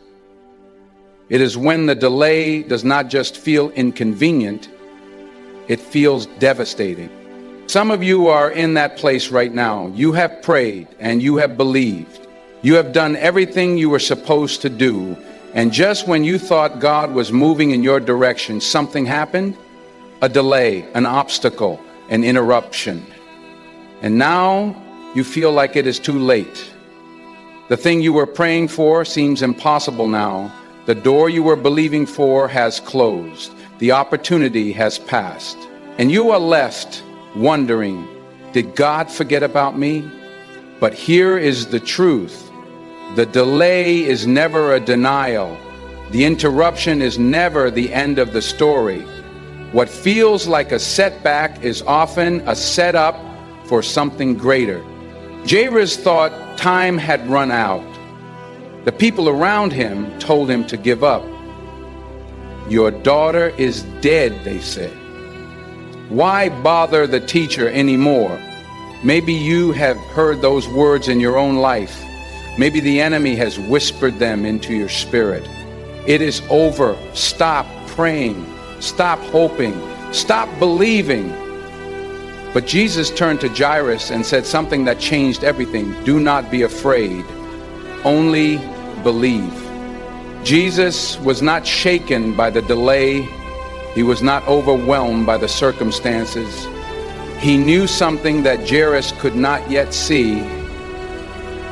It is when the delay does not just feel inconvenient, it feels devastating. Some of you are in that place right now. You have prayed and you have believed. You have done everything you were supposed to do. And just when you thought God was moving in your direction, something happened, a delay, an obstacle, an interruption. And now you feel like it is too late. The thing you were praying for seems impossible now. The door you were believing for has closed. The opportunity has passed. And you are left wondering, did God forget about me? But here is the truth. The delay is never a denial. The interruption is never the end of the story. What feels like a setback is often a setup for something greater. Jairus thought time had run out. The people around him told him to give up. Your daughter is dead, they said. Why bother the teacher anymore? Maybe you have heard those words in your own life. Maybe the enemy has whispered them into your spirit. It is over. Stop praying. Stop hoping. Stop believing. But Jesus turned to Jairus and said something that changed everything. Do not be afraid. Only believe. Jesus was not shaken by the delay. He was not overwhelmed by the circumstances. He knew something that Jairus could not yet see.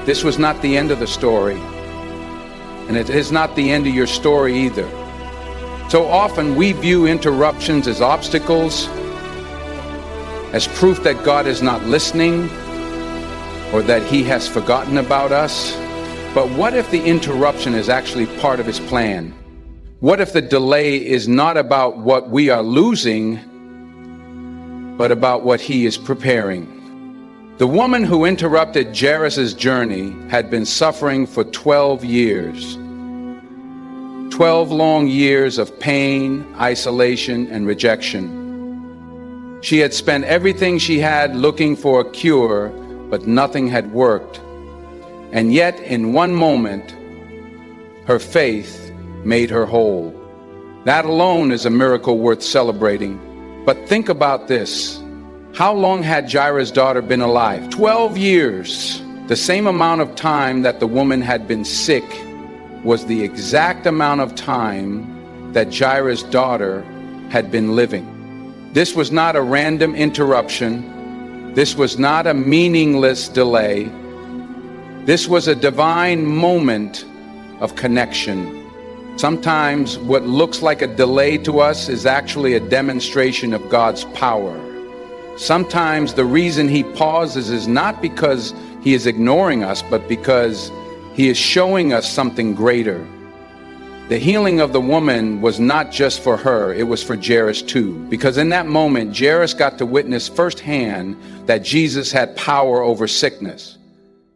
This was not the end of the story, and it is not the end of your story either. So often we view interruptions as obstacles, as proof that God is not listening or that he has forgotten about us. But what if the interruption is actually part of his plan? What if the delay is not about what we are losing, but about what he is preparing? The woman who interrupted Jairus' journey had been suffering for 12 years. 12 long years of pain, isolation, and rejection. She had spent everything she had looking for a cure, but nothing had worked. And yet, in one moment, her faith made her whole. That alone is a miracle worth celebrating. But think about this. How long had Jairus' daughter been alive? 12 years. The same amount of time that the woman had been sick was the exact amount of time that Jairus' daughter had been living. This was not a random interruption. This was not a meaningless delay. This was a divine moment of connection. Sometimes what looks like a delay to us is actually a demonstration of God's power. Sometimes the reason he pauses is not because he is ignoring us, but because he is showing us something greater. The healing of the woman was not just for her, it was for Jairus too. Because in that moment, Jairus got to witness firsthand that Jesus had power over sickness.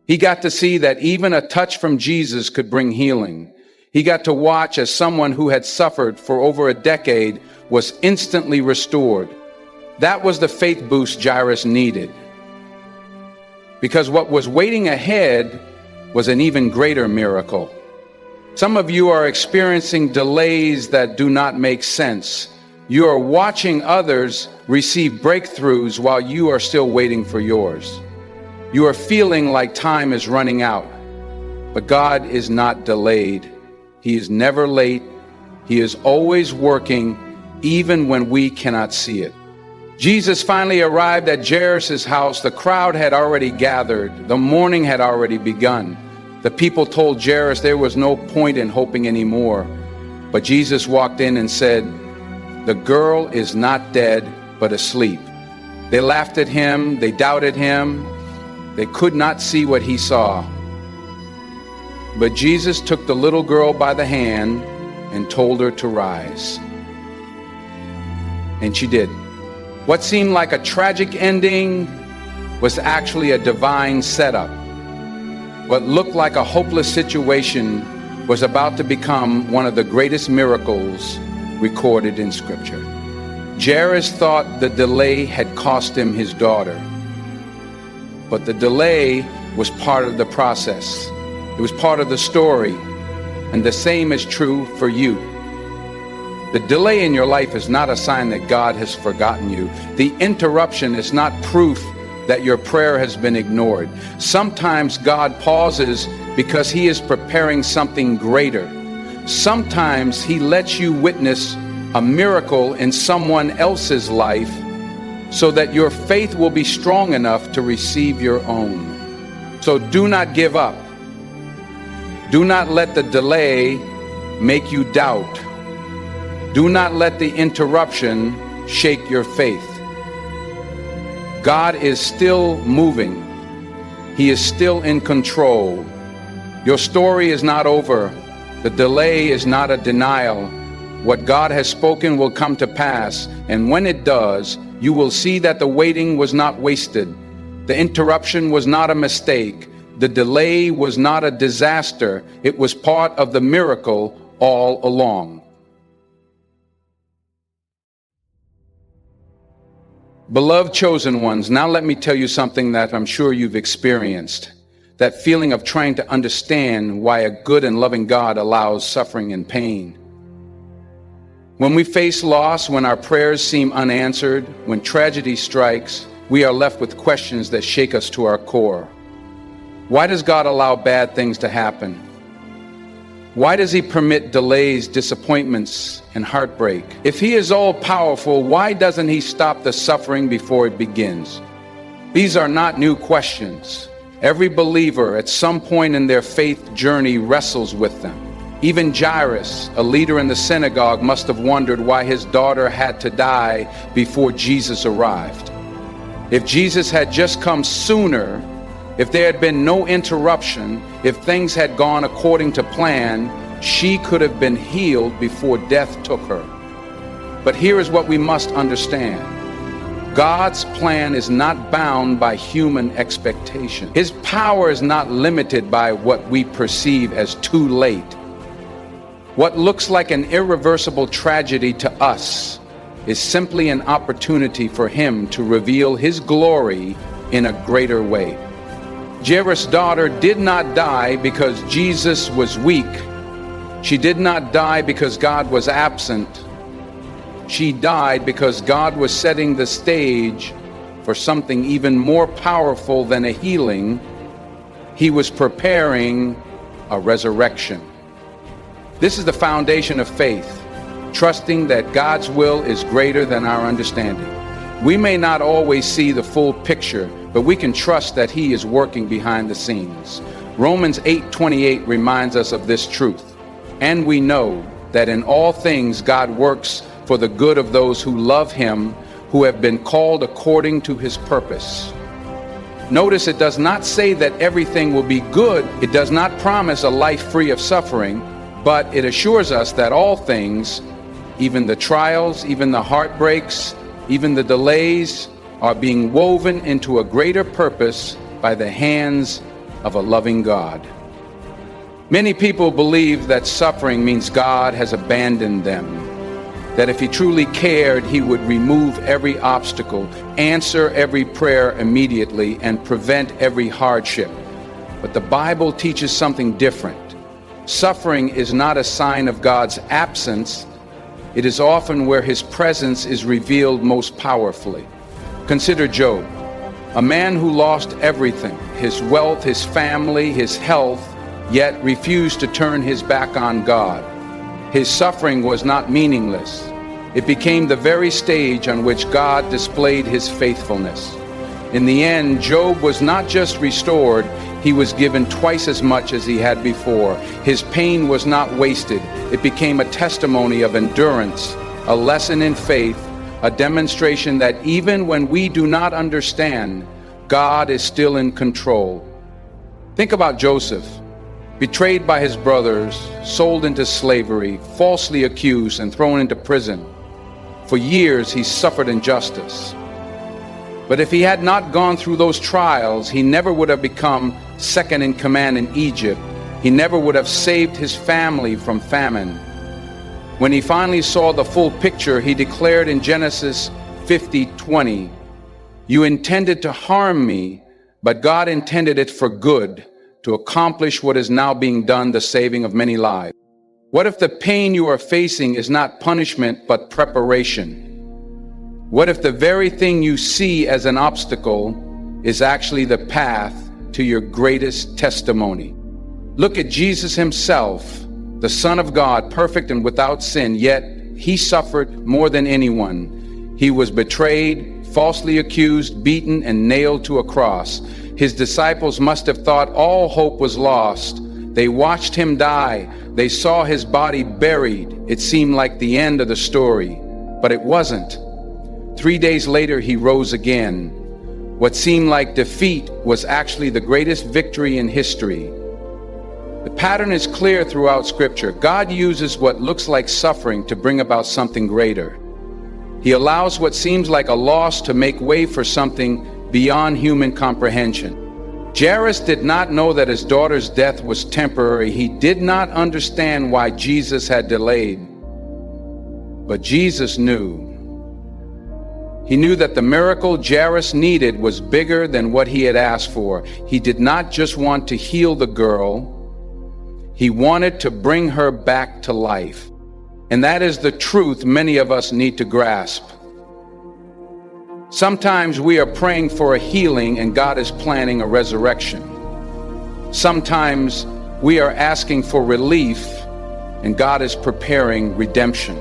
He got to see that even a touch from Jesus could bring healing. He got to watch as someone who had suffered for over a decade was instantly restored. That was the faith boost Jairus needed. Because what was waiting ahead was an even greater miracle. Some of you are experiencing delays that do not make sense. You are watching others receive breakthroughs while you are still waiting for yours. You are feeling like time is running out, but God is not delayed. He is never late. He is always working, even when we cannot see it. Jesus finally arrived at Jairus' house. The crowd had already gathered. The mourning had already begun. The people told Jairus there was no point in hoping anymore. But Jesus walked in and said, "The girl is not dead, but asleep." They laughed at him. They doubted him. They could not see what he saw. But Jesus took the little girl by the hand and told her to rise. And she did. What seemed like a tragic ending was actually a divine setup. What looked like a hopeless situation was about to become one of the greatest miracles recorded in Scripture. Jairus thought the delay had cost him his daughter. But the delay was part of the process. It was part of the story, and the same is true for you. The delay in your life is not a sign that God has forgotten you. The interruption is not proof that your prayer has been ignored. Sometimes God pauses because he is preparing something greater. Sometimes he lets you witness a miracle in someone else's life so that your faith will be strong enough to receive your own. So do not give up. Do not let the delay make you doubt. Do not let the interruption shake your faith. God is still moving. He is still in control. Your story is not over. The delay is not a denial. What God has spoken will come to pass, and when it does, you will see that the waiting was not wasted. The interruption was not a mistake. The delay was not a disaster. It was part of the miracle all along. Beloved chosen ones, now let me tell you something that I'm sure you've experienced. That feeling of trying to understand why a good and loving God allows suffering and pain. When we face loss, when our prayers seem unanswered, when tragedy strikes, we are left with questions that shake us to our core. Why does God allow bad things to happen? Why does he permit delays, disappointments, and heartbreak? If he is all-powerful, why doesn't he stop the suffering before it begins? These are not new questions. Every believer at some point in their faith journey wrestles with them. Even Jairus, a leader in the synagogue, must have wondered why his daughter had to die before Jesus arrived. If Jesus had just come sooner, if there had been no interruption, if things had gone according to plan, she could have been healed before death took her. But here is what we must understand. God's plan is not bound by human expectation. His power is not limited by what we perceive as too late. What looks like an irreversible tragedy to us is simply an opportunity for him to reveal his glory in a greater way. Jairus' daughter did not die because Jesus was weak. She did not die because God was absent. She died because God was setting the stage for something even more powerful than a healing. He was preparing a resurrection. This is the foundation of faith, trusting that God's will is greater than our understanding. We may not always see the full picture, but we can trust that He is working behind the scenes. Romans 8:28 reminds us of this truth. And we know that in all things God works for the good of those who love Him, who have been called according to His purpose. Notice it does not say that everything will be good. It does not promise a life free of suffering, but it assures us that all things, even the trials, even the heartbreaks, even the delays, are being woven into a greater purpose by the hands of a loving God. Many people believe that suffering means God has abandoned them, that if He truly cared, He would remove every obstacle, answer every prayer immediately, and prevent every hardship. But the Bible teaches something different. Suffering is not a sign of God's absence. It is often where His presence is revealed most powerfully. Consider Job, a man who lost everything, his wealth, his family, his health, yet refused to turn his back on God. His suffering was not meaningless. It became the very stage on which God displayed His faithfulness. In the end, Job was not just restored, he was given twice as much as he had before. His pain was not wasted. It became a testimony of endurance, a lesson in faith, a demonstration that even when we do not understand, God is still in control. Think about Joseph. Betrayed by his brothers, sold into slavery, falsely accused and thrown into prison. For years he suffered injustice. But if he had not gone through those trials, he never would have become second in command in Egypt. He never would have saved his family from famine. When he finally saw the full picture, he declared in Genesis 50:20, "You intended to harm me, but God intended it for good, to accomplish what is now being done, the saving of many lives." What if the pain you are facing is not punishment, but preparation? What if the very thing you see as an obstacle is actually the path to your greatest testimony? Look at Jesus Himself, the Son of God, perfect and without sin, yet He suffered more than anyone. He was betrayed, falsely accused, beaten, and nailed to a cross. His disciples must have thought all hope was lost. They watched Him die. They saw His body buried. It seemed like the end of the story, but it wasn't. 3 days later, He rose again. What seemed like defeat was actually the greatest victory in history. The pattern is clear throughout Scripture. God uses what looks like suffering to bring about something greater. He allows what seems like a loss to make way for something beyond human comprehension. Jairus did not know that his daughter's death was temporary. He did not understand why Jesus had delayed. But Jesus knew. He knew that the miracle Jairus needed was bigger than what he had asked for. He did not just want to heal the girl. He wanted to bring her back to life. And that is the truth many of us need to grasp. Sometimes we are praying for a healing and God is planning a resurrection. Sometimes we are asking for relief and God is preparing redemption.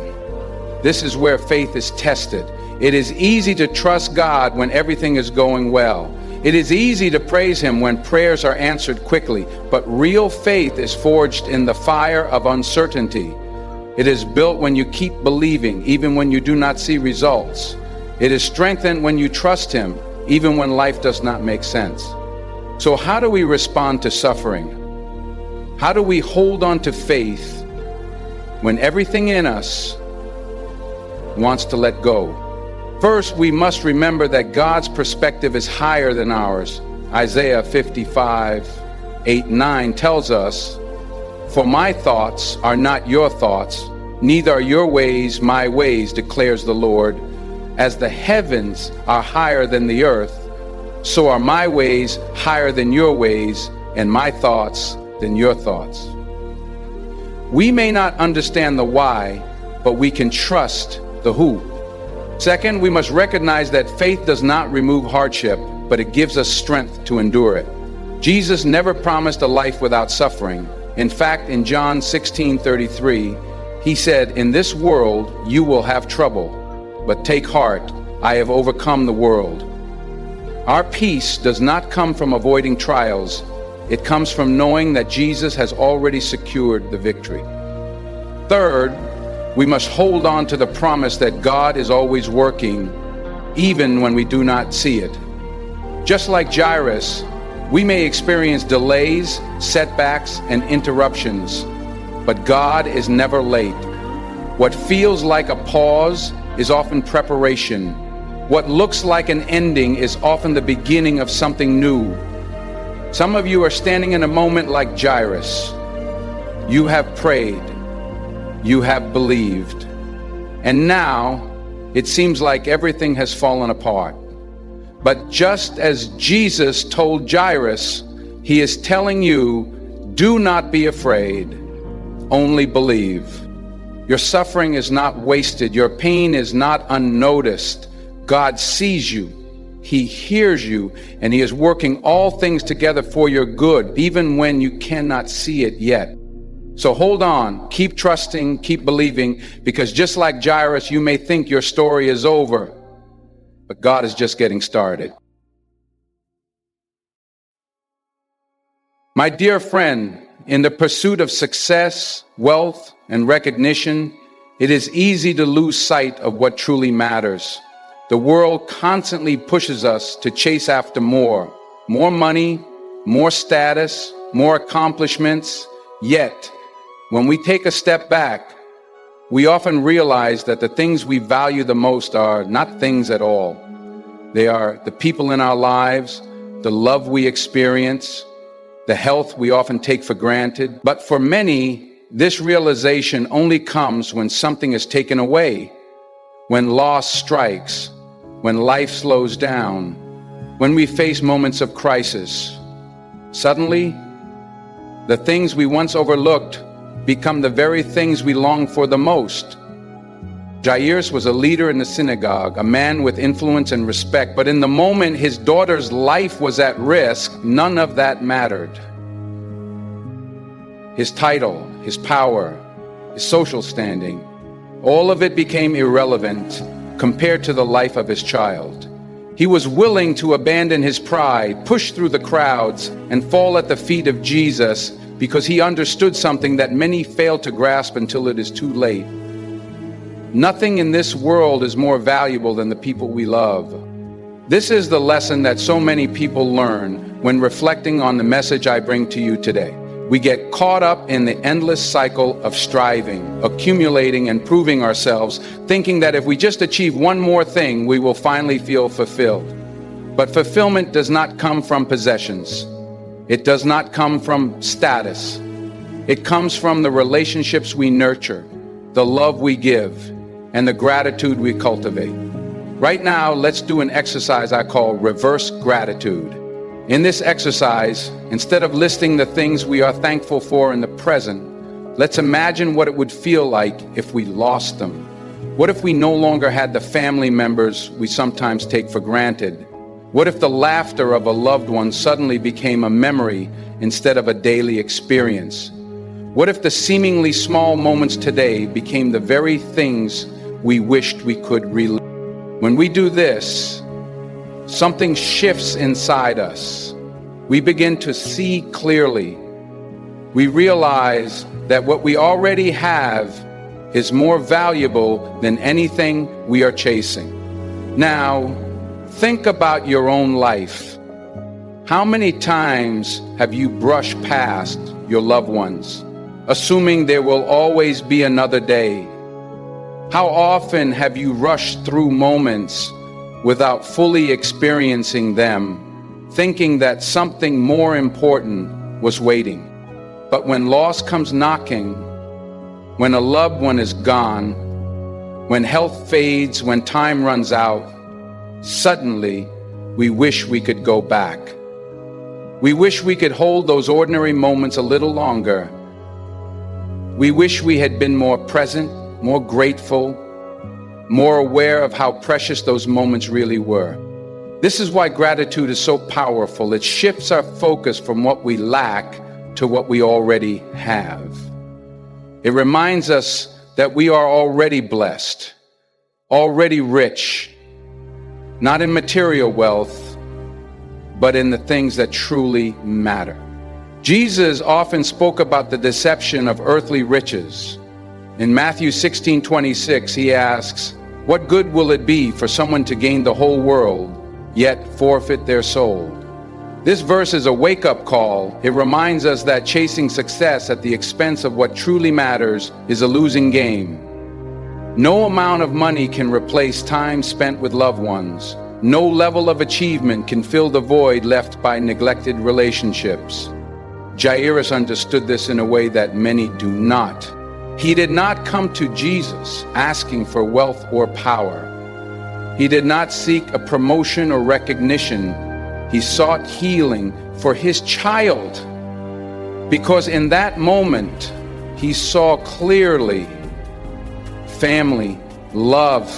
This is where faith is tested. It is easy to trust God when everything is going well. It is easy to praise Him when prayers are answered quickly, but real faith is forged in the fire of uncertainty. It is built when you keep believing, even when you do not see results. It is strengthened when you trust Him, even when life does not make sense. So how do we respond to suffering? How do we hold on to faith when everything in us wants to let go? First, we must remember that God's perspective is higher than ours. Isaiah 55:8-9 tells us, "For my thoughts are not your thoughts, neither are your ways my ways, declares the Lord. As the heavens are higher than the earth, so are my ways higher than your ways, and my thoughts than your thoughts." We may not understand the why, but we can trust the who. Second, we must recognize that faith does not remove hardship, but it gives us strength to endure it. Jesus never promised a life without suffering. In fact, in John 16:33, He said, "In this world you will have trouble, but take heart, I have overcome the world. Our peace does not come from avoiding trials. It comes from knowing that Jesus has already secured the victory. Third, we must hold on to the promise that God is always working, even when we do not see it. Just like Jairus, we may experience delays, setbacks, and interruptions, but God is never late. What feels like a pause is often preparation. What looks like an ending is often the beginning of something new. Some of you are standing in a moment like Jairus. You have prayed. You have believed. And now it seems like everything has fallen apart. But just as Jesus told Jairus, he is telling you, do not be afraid, only believe. Your suffering is not wasted. Your pain is not unnoticed. God sees you. He hears you, and he is working all things together for your good, even when you cannot see it yet. So hold on, keep trusting, keep believing, because just like Jairus, you may think your story is over, but God is just getting started. My dear friend, in the pursuit of success, wealth, and recognition, it is easy to lose sight of what truly matters. The world constantly pushes us to chase after more money, more status, more accomplishments. Yet, when we take a step back, we often realize that the things we value the most are not things at all. They are the people in our lives, the love we experience, the health we often take for granted. But for many, this realization only comes when something is taken away, when loss strikes, when life slows down, when we face moments of crisis. Suddenly, the things we once overlooked become the very things we long for the most. Jairus was a leader in the synagogue, a man with influence and respect, but in the moment his daughter's life was at risk, none of that mattered. His title, his power, his social standing, all of it became irrelevant compared to the life of his child. He was willing to abandon his pride, push through the crowds, and fall at the feet of Jesus because he understood something that many fail to grasp until it is too late. Nothing in this world is more valuable than the people we love. This is the lesson that so many people learn when reflecting on the message I bring to you today. We get caught up in the endless cycle of striving, accumulating, and proving ourselves, thinking that if we just achieve one more thing, we will finally feel fulfilled. But fulfillment does not come from possessions. It does not come from status. It comes from the relationships we nurture, the love we give, and the gratitude we cultivate. Right now, let's do an exercise I call reverse gratitude. In this exercise, instead of listing the things we are thankful for in the present, let's imagine what it would feel like if we lost them. What if we no longer had the family members we sometimes take for granted? What if the laughter of a loved one suddenly became a memory instead of a daily experience? What if the seemingly small moments today became the very things we wished we could relive? When we do this, something shifts inside us. We begin to see clearly. We realize that what we already have is more valuable than anything we are chasing. Now, think about your own life. How many times have you brushed past your loved ones, assuming there will always be another day? How often have you rushed through moments without fully experiencing them, thinking that something more important was waiting? But when loss comes knocking, when a loved one is gone, when health fades, when time runs out, suddenly we wish we could go back. We wish we could hold those ordinary moments a little longer. We wish we had been more present, more grateful, more aware of how precious those moments really were. This is why gratitude is so powerful. It shifts our focus from what we lack to what we already have. It reminds us that we are already blessed, already rich, not in material wealth, but in the things that truly matter. Jesus often spoke about the deception of earthly riches. In Matthew 16:26, he asks, "What good will it be for someone to gain the whole world, yet forfeit their soul?" This verse is a wake-up call. It reminds us that chasing success at the expense of what truly matters is a losing game. No amount of money can replace time spent with loved ones. No level of achievement can fill the void left by neglected relationships. Jairus understood this in a way that many do not. He did not come to Jesus asking for wealth or power. He did not seek a promotion or recognition. He sought healing for his child, because in that moment, he saw clearly family, love,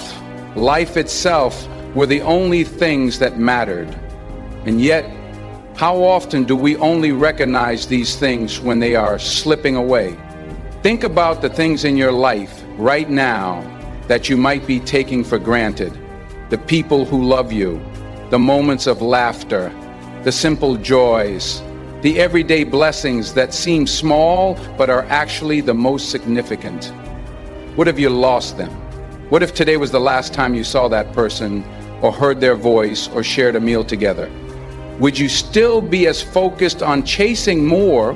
life itself were the only things that mattered. And yet, how often do we only recognize these things when they are slipping away? Think about the things in your life right now that you might be taking for granted. The people who love you, the moments of laughter, the simple joys, the everyday blessings that seem small but are actually the most significant. What if you lost them? What if today was the last time you saw that person or heard their voice or shared a meal together? Would you still be as focused on chasing more,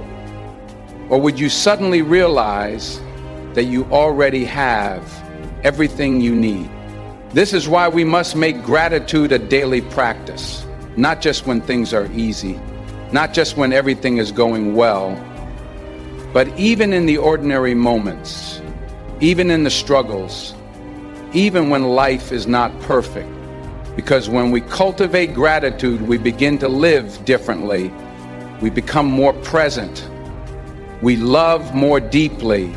or would you suddenly realize that you already have everything you need? This is why we must make gratitude a daily practice, not just when things are easy, not just when everything is going well, but even in the ordinary moments, even in the struggles, even when life is not perfect. Because when we cultivate gratitude, we begin to live differently. We become more present. We love more deeply.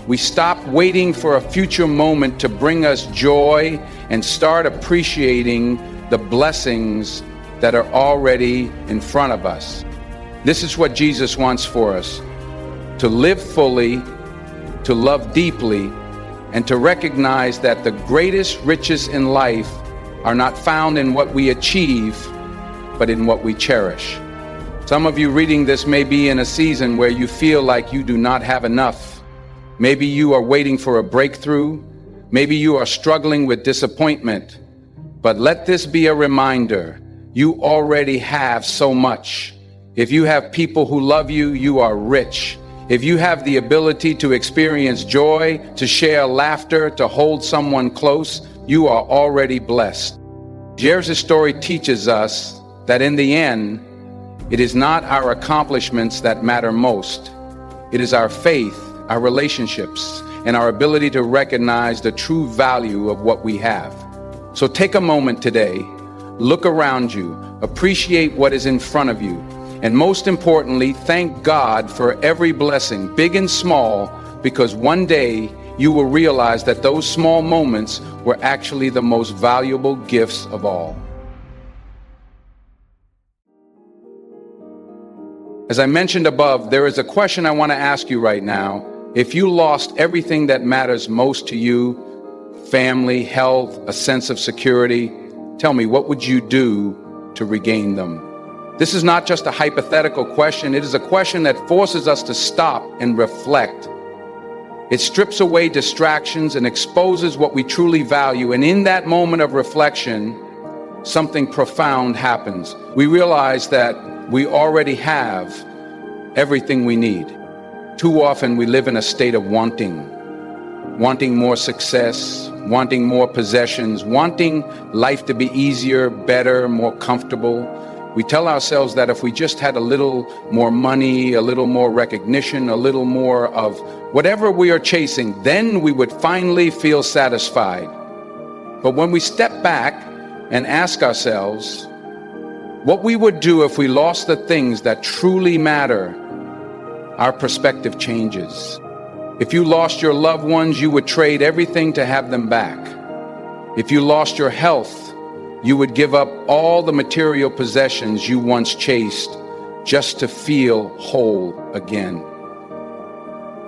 We stop waiting for a future moment to bring us joy and start appreciating the blessings that are already in front of us. This is what Jesus wants for us: to live fully, to love deeply, and to recognize that the greatest riches in life are not found in what we achieve, but in what we cherish. Some of you reading this may be in a season where you feel like you do not have enough. Maybe you are waiting for a breakthrough. Maybe you are struggling with disappointment. But let this be a reminder: you already have so much. If you have people who love you, you are rich. If you have the ability to experience joy, to share laughter, to hold someone close, you are already blessed. Jairus' story teaches us that in the end, it is not our accomplishments that matter most. It is our faith, our relationships, and our ability to recognize the true value of what we have. So take a moment today, look around you, appreciate what is in front of you, and most importantly, thank God for every blessing, big and small, because one day you will realize that those small moments were actually the most valuable gifts of all. As I mentioned above, there is a question I want to ask you right now. If you lost everything that matters most to you, family, health, a sense of security, tell me, what would you do to regain them? This is not just a hypothetical question. It is a question that forces us to stop and reflect. It strips away distractions and exposes what we truly value. And in that moment of reflection, something profound happens. We realize that we already have everything we need. Too often we live in a state of wanting more success, wanting more possessions, wanting life to be easier, better, more comfortable. We tell ourselves that if we just had a little more money, a little more recognition, a little more of whatever we are chasing, then we would finally feel satisfied. But when we step back and ask ourselves what we would do if we lost the things that truly matter, our perspective changes. If you lost your loved ones, you would trade everything to have them back. If you lost your health, you would give up all the material possessions you once chased just to feel whole again.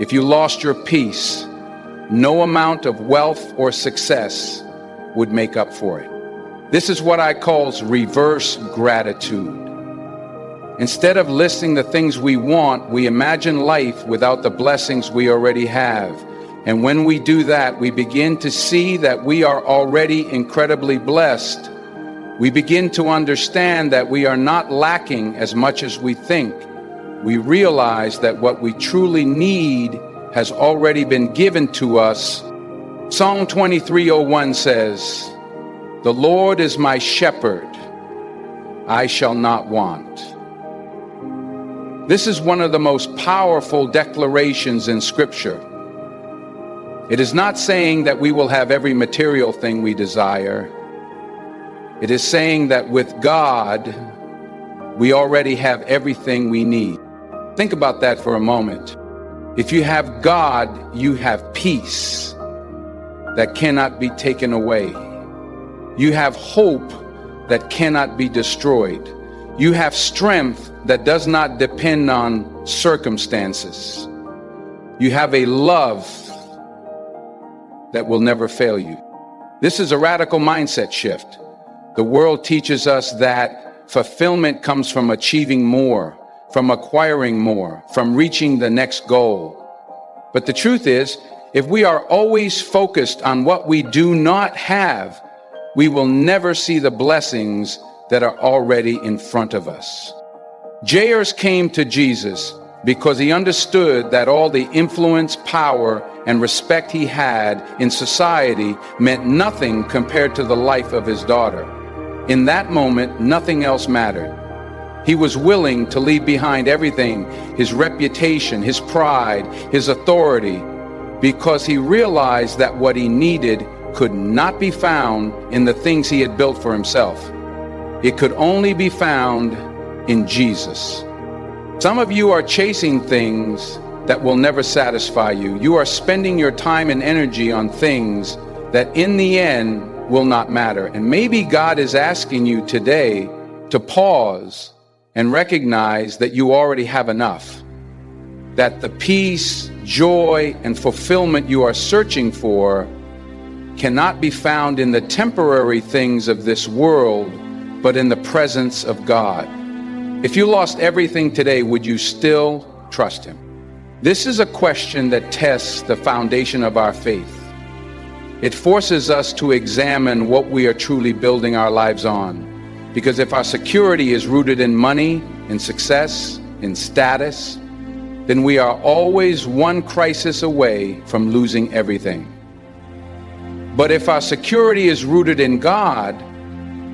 If you lost your peace, no amount of wealth or success would make up for it. This is what I call reverse gratitude. Instead of listing the things we want, we imagine life without the blessings we already have. And when we do that, we begin to see that we are already incredibly blessed. We begin to understand that we are not lacking as much as we think. We realize that what we truly need has already been given to us. Psalm 23:01 says, "The Lord is my shepherd, I shall not want." This is one of the most powerful declarations in Scripture. It is not saying that we will have every material thing we desire. It is saying that with God, we already have everything we need. Think about that for a moment. If you have God, you have peace that cannot be taken away. You have hope that cannot be destroyed. You have strength that does not depend on circumstances. You have a love that will never fail you. This is a radical mindset shift. The world teaches us that fulfillment comes from achieving more, from acquiring more, from reaching the next goal. But the truth is, if we are always focused on what we do not have, we will never see the blessings that are already in front of us. Jairus came to Jesus because he understood that all the influence, power, and respect he had in society meant nothing compared to the life of his daughter. In that moment, nothing else mattered. He was willing to leave behind everything, his reputation, his pride, his authority, because he realized that what he needed could not be found in the things he had built for himself. It could only be found in Jesus. Some of you are chasing things that will never satisfy you. You are spending your time and energy on things that in the end will not matter. And maybe God is asking you today to pause and recognize that you already have enough. That the peace, joy, and fulfillment you are searching for cannot be found in the temporary things of this world, but in the presence of God. If you lost everything today, would you still trust Him? This is a question that tests the foundation of our faith. It forces us to examine what we are truly building our lives on. Because if our security is rooted in money, in success, in status, then we are always one crisis away from losing everything. But if our security is rooted in God,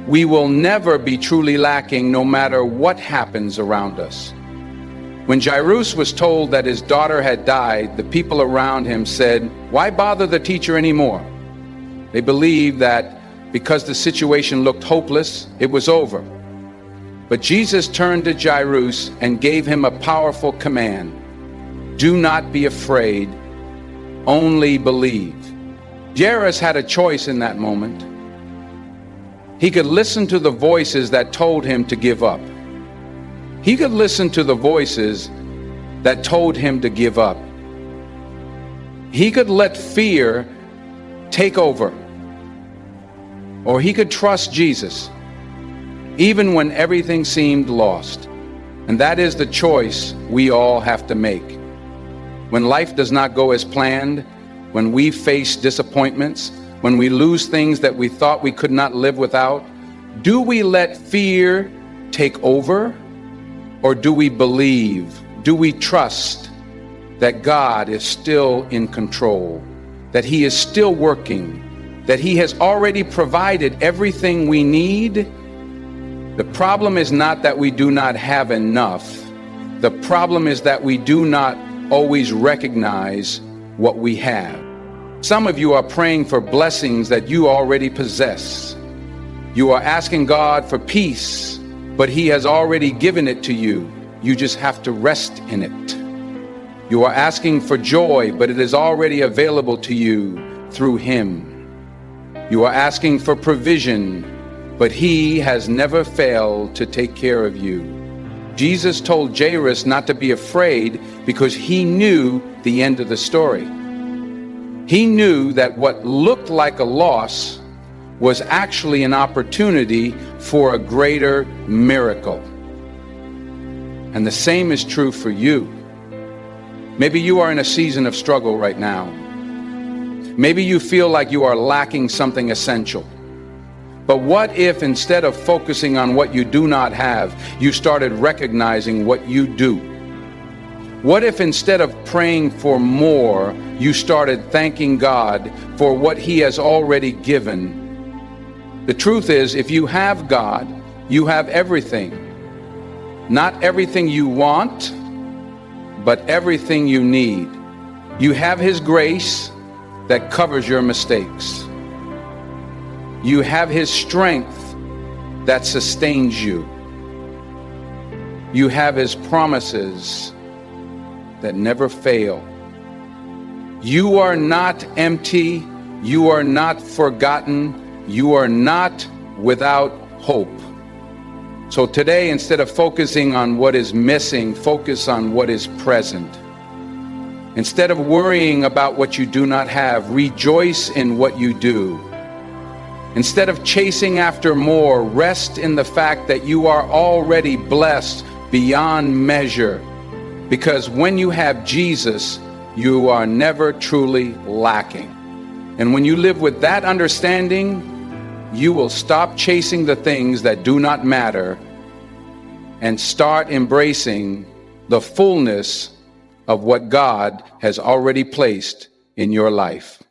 we will never be truly lacking no matter what happens around us. When Jairus was told that his daughter had died, the people around him said, "Why bother the teacher anymore?" They believed that because the situation looked hopeless, it was over. But Jesus turned to Jairus and gave him a powerful command. Do not be afraid, only believe. Jairus had a choice in that moment. He could listen to the voices that told him to give up. He could listen to the voices that told him to give up. He could let fear take over. Or he could trust Jesus, even when everything seemed lost. And that is the choice we all have to make. When life does not go as planned, when we face disappointments, when we lose things that we thought we could not live without, do we let fear take over? Or do we believe, do we trust that God is still in control, that He is still working, that He has already provided everything we need? The problem is not that we do not have enough. The problem is that we do not always recognize what we have. Some of you are praying for blessings that you already possess. You are asking God for peace, but He has already given it to you. You just have to rest in it. You are asking for joy, but it is already available to you through Him. You are asking for provision, but He has never failed to take care of you. Jesus told Jairus not to be afraid because He knew the end of the story. He knew that what looked like a loss was actually an opportunity for a greater miracle. And the same is true for you. Maybe you are in a season of struggle right now. Maybe you feel like you are lacking something essential. But what if instead of focusing on what you do not have, you started recognizing what you do? What if instead of praying for more, you started thanking God for what He has already given? The truth is, if you have God, you have everything. Not everything you want, but everything you need. You have His grace that covers your mistakes. You have His strength that sustains you. You have His promises that never fail. You are not empty. You are not forgotten. You are not without hope. So today, instead of focusing on what is missing, focus on what is present. Instead of worrying about what you do not have, rejoice in what you do. Instead of chasing after more, rest in the fact that you are already blessed beyond measure. Because when you have Jesus, you are never truly lacking. And when you live with that understanding, you will stop chasing the things that do not matter and start embracing the fullness of what God has already placed in your life.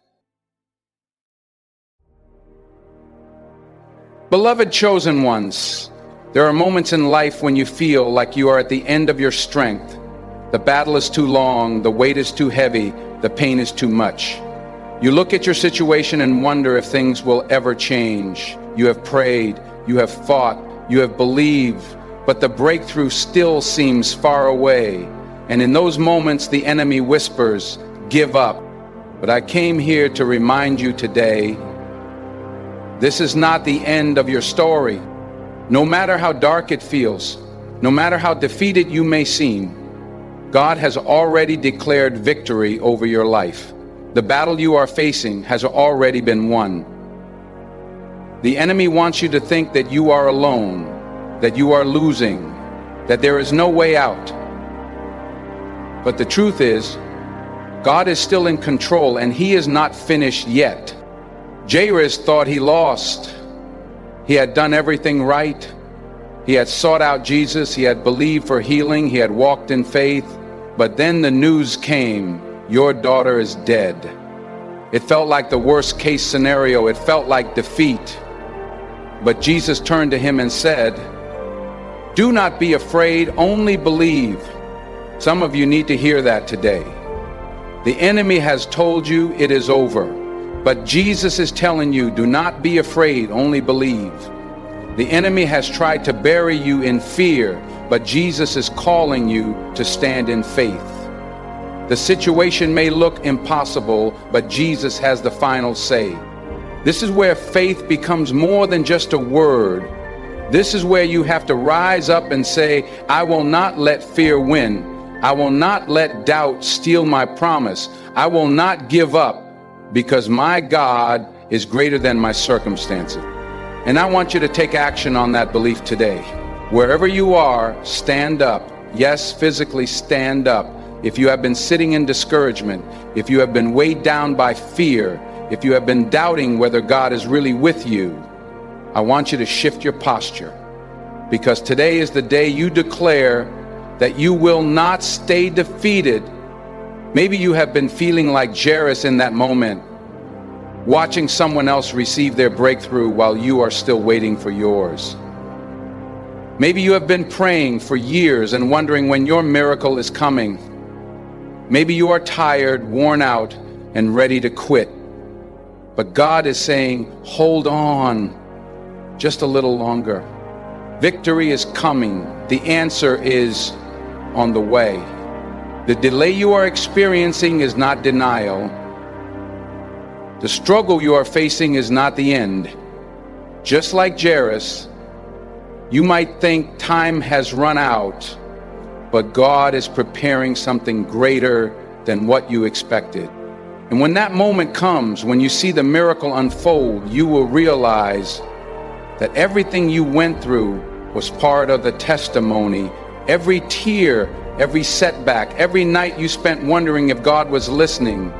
Beloved chosen ones, there are moments in life when you feel like you are at the end of your strength. The battle is too long, the weight is too heavy, the pain is too much. You look at your situation and wonder if things will ever change. You have prayed, you have fought, you have believed, but the breakthrough still seems far away. And in those moments, the enemy whispers, "Give up." But I came here to remind you today, this is not the end of your story. No matter how dark it feels, no matter how defeated you may seem, God has already declared victory over your life. The battle you are facing has already been won. The enemy wants you to think that you are alone, that you are losing, that there is no way out. But the truth is, God is still in control and He is not finished yet. Jairus thought he lost. He had done everything right. He had sought out Jesus. He had believed for healing. He had walked in faith. But then the news came, your daughter is dead. It felt like the worst case scenario. It felt like defeat. But Jesus turned to him and said, "Do not be afraid, only believe." Some of you need to hear that today. The enemy has told you it is over, but Jesus is telling you, do not be afraid, only believe. The enemy has tried to bury you in fear, but Jesus is calling you to stand in faith. The situation may look impossible, but Jesus has the final say. This is where faith becomes more than just a word. This is where you have to rise up and say, I will not let fear win. I will not let doubt steal my promise. I will not give up because my God is greater than my circumstances. And I want you to take action on that belief today. Wherever you are, stand up. Yes, physically stand up. If you have been sitting in discouragement, if you have been weighed down by fear, if you have been doubting whether God is really with you, I want you to shift your posture, because today is the day you declare that you will not stay defeated. Maybe you have been feeling like Jairus in that moment, watching someone else receive their breakthrough while you are still waiting for yours. Maybe you have been praying for years and wondering when your miracle is coming. Maybe you are tired, worn out, and ready to quit. But God is saying, hold on just a little longer. Victory is coming. The answer is on the way. The delay you are experiencing is not denial. The struggle you are facing is not the end. Just like Jairus, you might think time has run out, but God is preparing something greater than what you expected. And when that moment comes, when you see the miracle unfold, you will realize that everything you went through was part of the testimony. Every tear, every setback, every night you spent wondering if God was listening,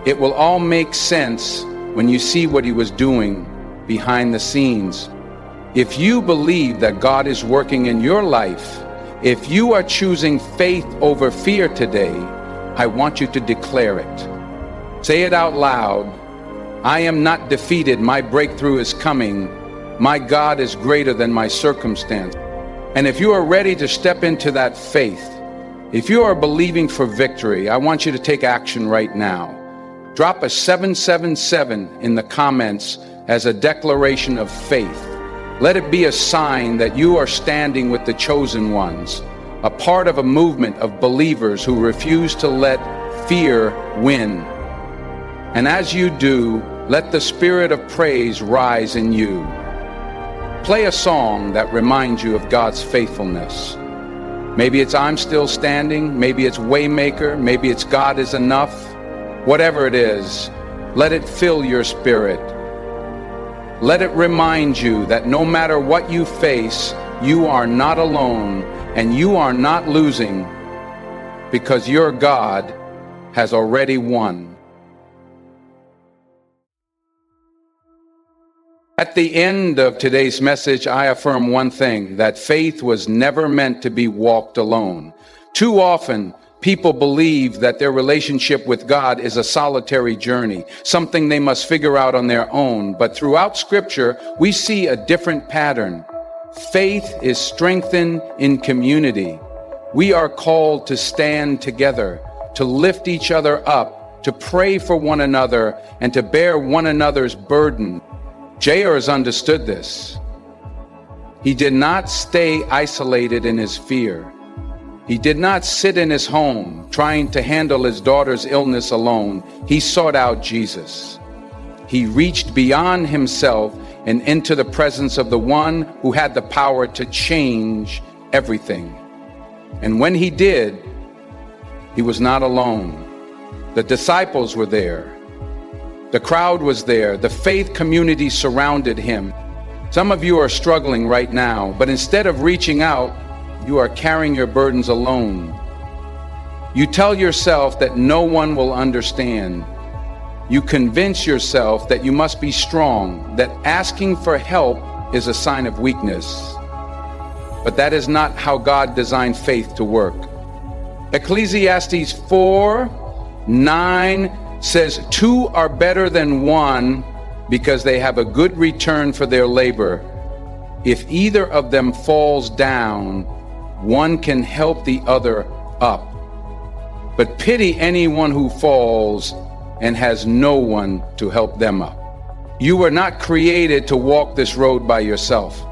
it will all make sense when you see what he was doing behind the scenes. If you believe that God is working in your life, if you are choosing faith over fear today, I want you to declare it. Say it out loud. I am not defeated. My breakthrough is coming. My God is greater than my circumstance. And if you are ready to step into that faith, if you are believing for victory, I want you to take action right now. Drop a 777 in the comments as a declaration of faith. Let it be a sign that you are standing with the chosen ones, a part of a movement of believers who refuse to let fear win. And as you do, let the spirit of praise rise in you. Play a song that reminds you of God's faithfulness. Maybe it's I'm Still Standing, maybe it's Waymaker, maybe it's God is Enough. Whatever it is, let it fill your spirit. Let it remind you that no matter what you face, you are not alone and you are not losing, because your God has already won. At the end of today's message, I affirm one thing, that faith was never meant to be walked alone. Too often, people believe that their relationship with God is a solitary journey, something they must figure out on their own. But throughout Scripture, we see a different pattern. Faith is strengthened in community. We are called to stand together, to lift each other up, to pray for one another, and to bear one another's burden. Jairus understood this. He did not stay isolated in his fear. He did not sit in his home trying to handle his daughter's illness alone. He sought out Jesus. He reached beyond himself and into the presence of the one who had the power to change everything. And when he did, he was not alone. The disciples were there. The crowd was there. The faith community surrounded him. Some of you are struggling right now, but instead of reaching out, you are carrying your burdens alone. You tell yourself that no one will understand. You convince yourself that you must be strong, that asking for help is a sign of weakness. But that is not how God designed faith to work. Ecclesiastes 4:9 says, 2 are better than 1 because they have a good return for their labor. If either of them falls down, one can help the other up. But pity anyone who falls and has no one to help them up. You were not created to walk this road by yourself.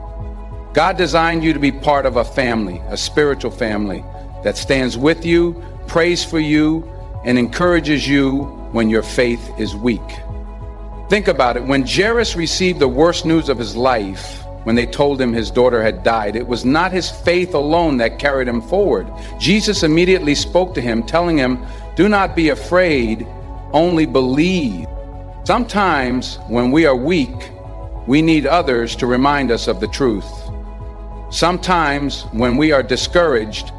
God designed you to be part of a family, a spiritual family that stands with you, prays for you, and encourages you when your faith is weak. Think about it. When Jairus received the worst news of his life, when they told him his daughter had died, it was not his faith alone that carried him forward. Jesus immediately spoke to him, telling him, do not be afraid, only believe. Sometimes when we are weak, we need others to remind us of the truth. Sometimes when we are discouraged,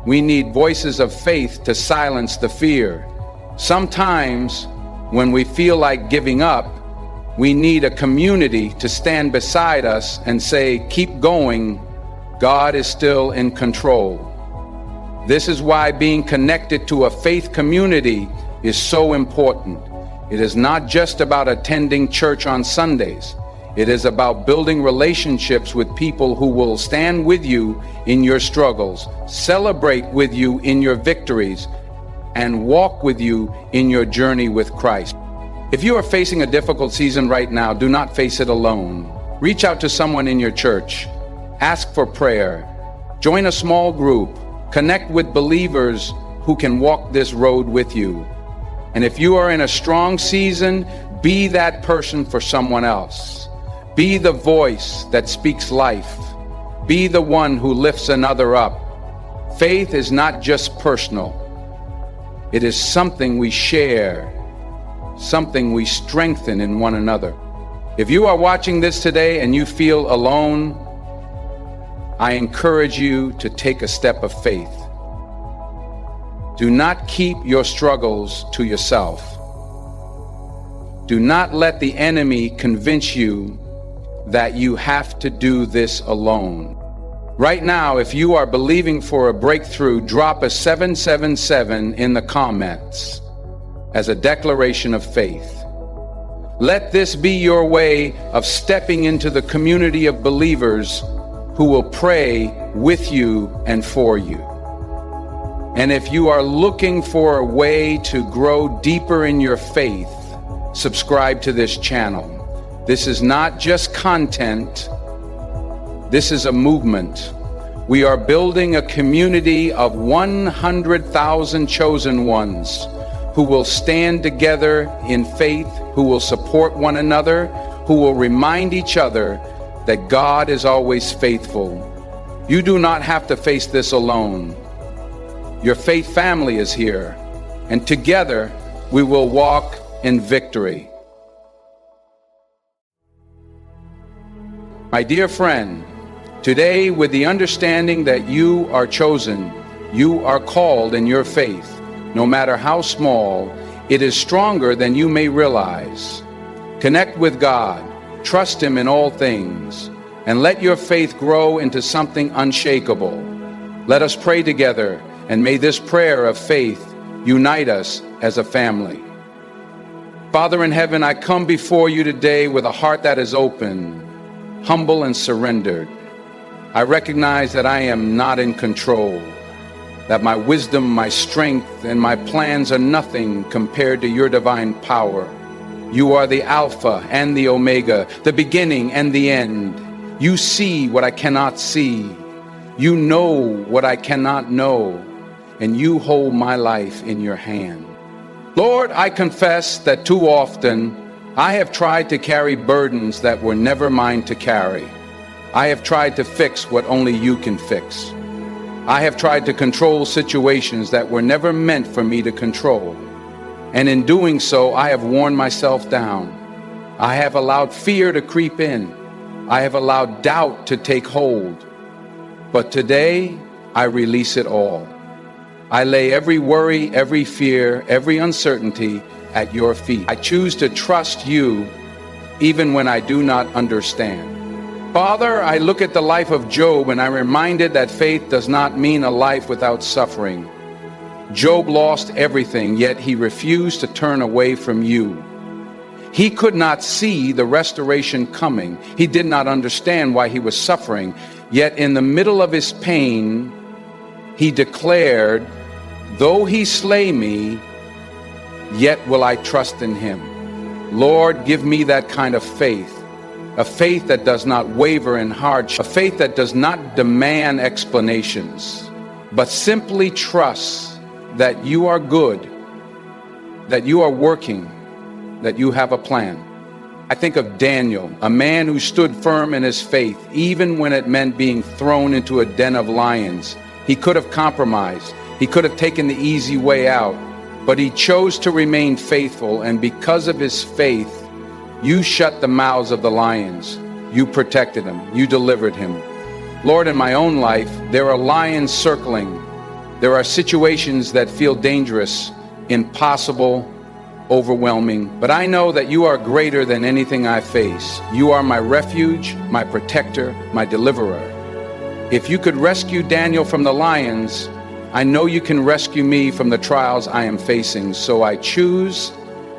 we need voices of faith to silence the fear. Sometimes when we feel like giving up, we need a community to stand beside us and say, keep going, God is still in control. This is why being connected to a faith community is so important. It is not just about attending church on Sundays. It is about building relationships with people who will stand with you in your struggles, celebrate with you in your victories, and walk with you in your journey with Christ. If you are facing a difficult season right now, do not face it alone. Reach out to someone in your church. Ask for prayer. Join a small group. Connect with believers who can walk this road with you. And if you are in a strong season, be that person for someone else. Be the voice that speaks life. Be the one who lifts another up. Faith is not just personal. It is something we share. something we strengthen in one another. If you are watching this today and you feel alone, I encourage you to take a step of faith. Do not keep your struggles to yourself. Do not let the enemy convince you that you have to do this alone. Right now, if you are believing for a breakthrough, drop a 777 in the comments as a declaration of faith. Let this be your way of stepping into the community of believers who will pray with you and for you. And if you are looking for a way to grow deeper in your faith, subscribe to this channel. This is not just content. This is a movement. We are building a community of 100,000 chosen ones who will stand together in faith, who will support one another, who will remind each other that God is always faithful. You do not have to face this alone. Your faith family is here, and together we will walk in victory. My dear friend, today, with the understanding that you are chosen, you are called in your faith, no matter how small, it is stronger than you may realize. Connect with God, trust Him in all things, and let your faith grow into something unshakable. Let us pray together, and may this prayer of faith unite us as a family. Father in heaven, I come before you today with a heart that is open, humble and surrendered. I recognize that I am not in control, that my wisdom, my strength, and my plans are nothing compared to your divine power. You are the Alpha and the Omega, the beginning and the end. You see what I cannot see. You know what I cannot know, and you hold my life in your hand. Lord, I confess that too often I have tried to carry burdens that were never mine to carry. I have tried to fix what only you can fix. I have tried to control situations that were never meant for me to control. And in doing so, I have worn myself down. I have allowed fear to creep in. I have allowed doubt to take hold. But today, I release it all. I lay every worry, every fear, every uncertainty at your feet. I choose to trust you even when I do not understand. Father, I look at the life of Job and I'm reminded that faith does not mean a life without suffering. Job lost everything, yet he refused to turn away from you. He could not see the restoration coming. He did not understand why he was suffering. Yet in the middle of his pain, he declared, "Though he slay me, yet will I trust in him." Lord, give me that kind of faith, a faith that does not waver in hardship, a faith that does not demand explanations, but simply trusts that you are good, that you are working, that you have a plan. I think of Daniel, a man who stood firm in his faith, even when it meant being thrown into a den of lions. He could have compromised. He could have taken the easy way out, but he chose to remain faithful, and because of his faith, you shut the mouths of the lions. You protected him. You delivered him. Lord, in my own life, there are lions circling. There are situations that feel dangerous, impossible, overwhelming, but I know that you are greater than anything I face. You are my refuge, my protector, my deliverer. If you could rescue Daniel from the lions, I know you can rescue me from the trials I am facing. So I choose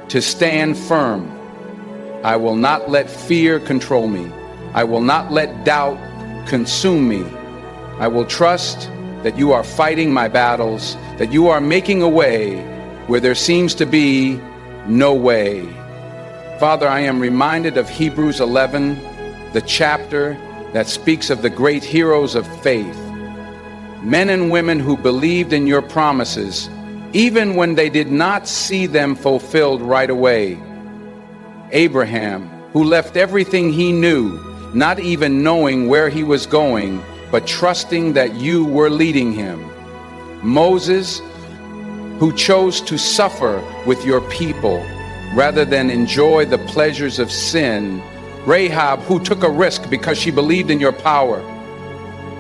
to stand firm. I will not let fear control me. I will not let doubt consume me. I will trust that you are fighting my battles, that you are making a way where there seems to be no way. Father, I am reminded of Hebrews 11, the chapter that speaks of the great heroes of faith, men and women who believed in your promises, even when they did not see them fulfilled right away. Abraham, who left everything he knew, not even knowing where he was going, but trusting that you were leading him. Moses, who chose to suffer with your people, rather than enjoy the pleasures of sin. Rahab, who took a risk because she believed in your power.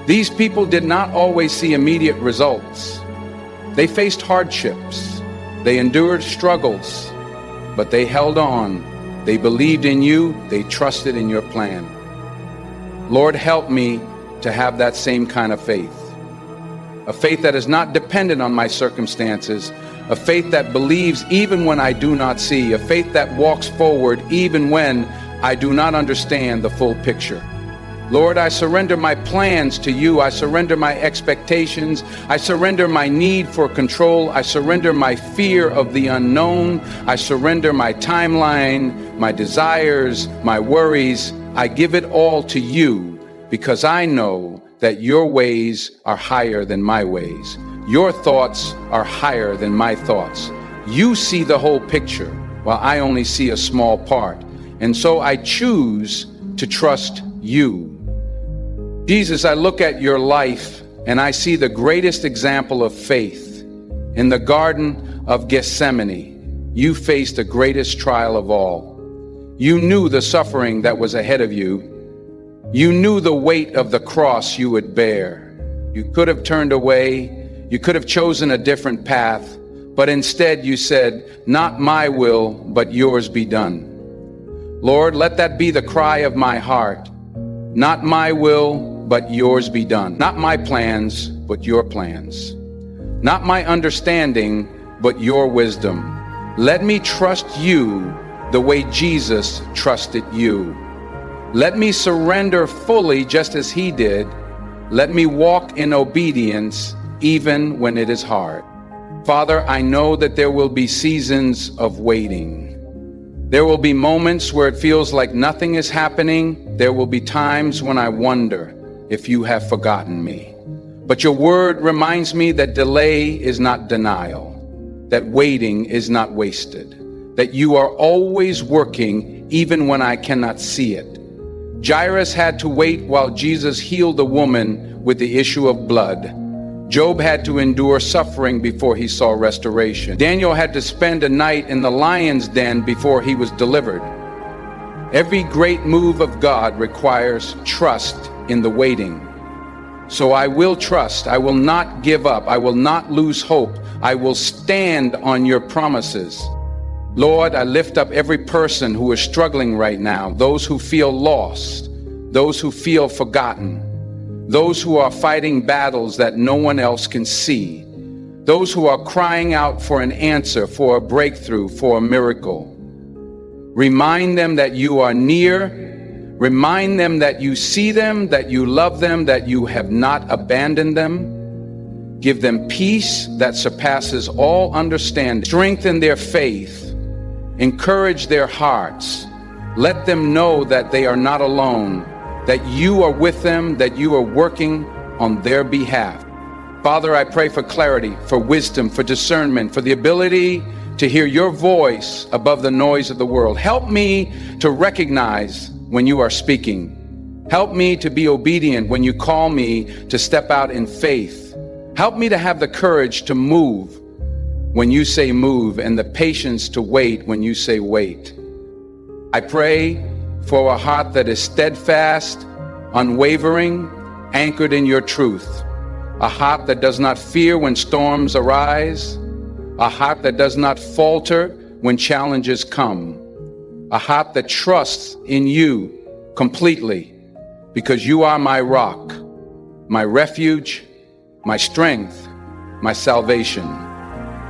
These people did not always see immediate results. They faced hardships. They endured struggles, but they held on. They believed in you. They trusted in your plan. Lord, help me to have that same kind of faith. A faith that is not dependent on my circumstances. A faith that believes even when I do not see. A faith that walks forward even when I do not understand the full picture. Lord, I surrender my plans to you. I surrender my expectations. I surrender my need for control. I surrender my fear of the unknown. I surrender my timeline, my desires, my worries. I give it all to you because I know that your ways are higher than my ways. Your thoughts are higher than my thoughts. You see the whole picture while I only see a small part. And so I choose to trust you. Jesus, I look at your life and I see the greatest example of faith. In the Garden of Gethsemane, you faced the greatest trial of all. You knew the suffering that was ahead of you. You knew the weight of the cross you would bear. You could have turned away. You could have chosen a different path. But instead you said, not my will, but yours be done. Lord, let that be the cry of my heart. Not my will, but yours be done. Not my plans, but your plans. Not my understanding, but your wisdom. Let me trust you the way Jesus trusted you. Let me surrender fully just as he did. Let me walk in obedience even when it is hard. Father, I know that there will be seasons of waiting. There will be moments where it feels like nothing is happening. There will be times when I wonder if you have forgotten me. But your word reminds me that delay is not denial, that waiting is not wasted, that you are always working even when I cannot see it. Jairus had to wait while Jesus healed the woman with the issue of blood. Job had to endure suffering before he saw restoration. Daniel had to spend a night in the lion's den before he was delivered. Every great move of God requires trust in the waiting. So I will trust. I will not give up. I will not lose hope. I will stand on your promises. Lord, I lift up every person who is struggling right now, those who feel lost, those who feel forgotten, those who are fighting battles that no one else can see, those who are crying out for an answer, for a breakthrough, for a miracle. Remind them that you are near. Remind them that you see them, that you love them, that you have not abandoned them. Give them peace that surpasses all understanding. Strengthen their faith. Encourage their hearts. Let them know that they are not alone, that you are with them, that you are working on their behalf. Father, I pray for clarity, for wisdom, for discernment, for the ability to hear your voice above the noise of the world. Help me to recognize when you are speaking. Help me to be obedient when you call me to step out in faith. Help me to have the courage to move when you say move, and the patience to wait when you say wait. I pray for a heart that is steadfast, unwavering, anchored in your truth. A heart that does not fear when storms arise. A heart that does not falter when challenges come. A heart that trusts in you completely, because you are my rock, my refuge, my strength, my salvation.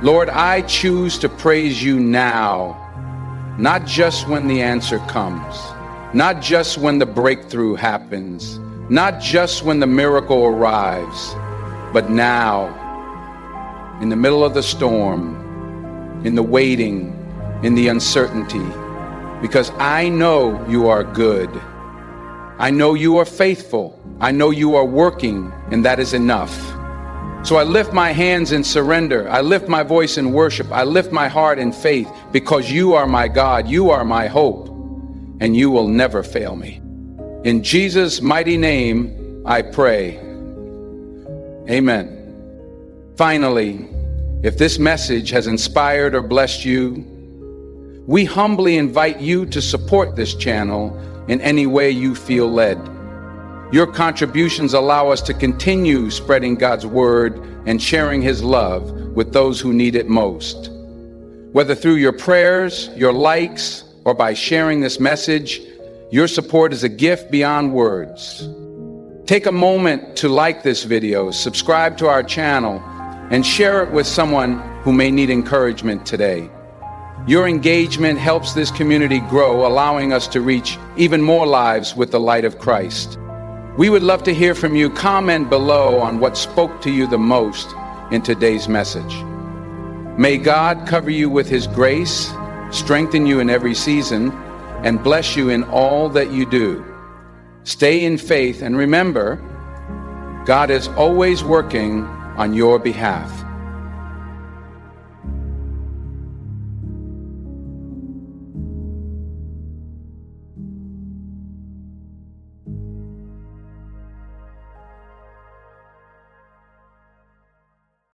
Lord, I choose to praise you now, not just when the answer comes, not just when the breakthrough happens, not just when the miracle arrives, but now, in the middle of the storm, in the waiting, in the uncertainty, because I know you are good. I know you are faithful. I know you are working, and that is enough. So I lift my hands in surrender. I lift my voice in worship. I lift my heart in faith, because you are my God. You are my hope, and you will never fail me. In Jesus' mighty name, I pray. Amen. Finally, if this message has inspired or blessed you, We humbly invite you to support this channel in any way you feel led. Your contributions allow us to continue spreading God's word and sharing his love with those who need it most. Whether through your prayers, your likes, or by sharing this message, your support is a gift beyond words. Take a moment to like this video, subscribe to our channel, and share it with someone who may need encouragement today. Your engagement helps this community grow, allowing us to reach even more lives with the light of Christ. We would love to hear from you. Comment below on what spoke to you the most in today's message. May God cover you with his grace, strengthen you in every season, and bless you in all that you do. Stay in faith and remember, God is always working on your behalf.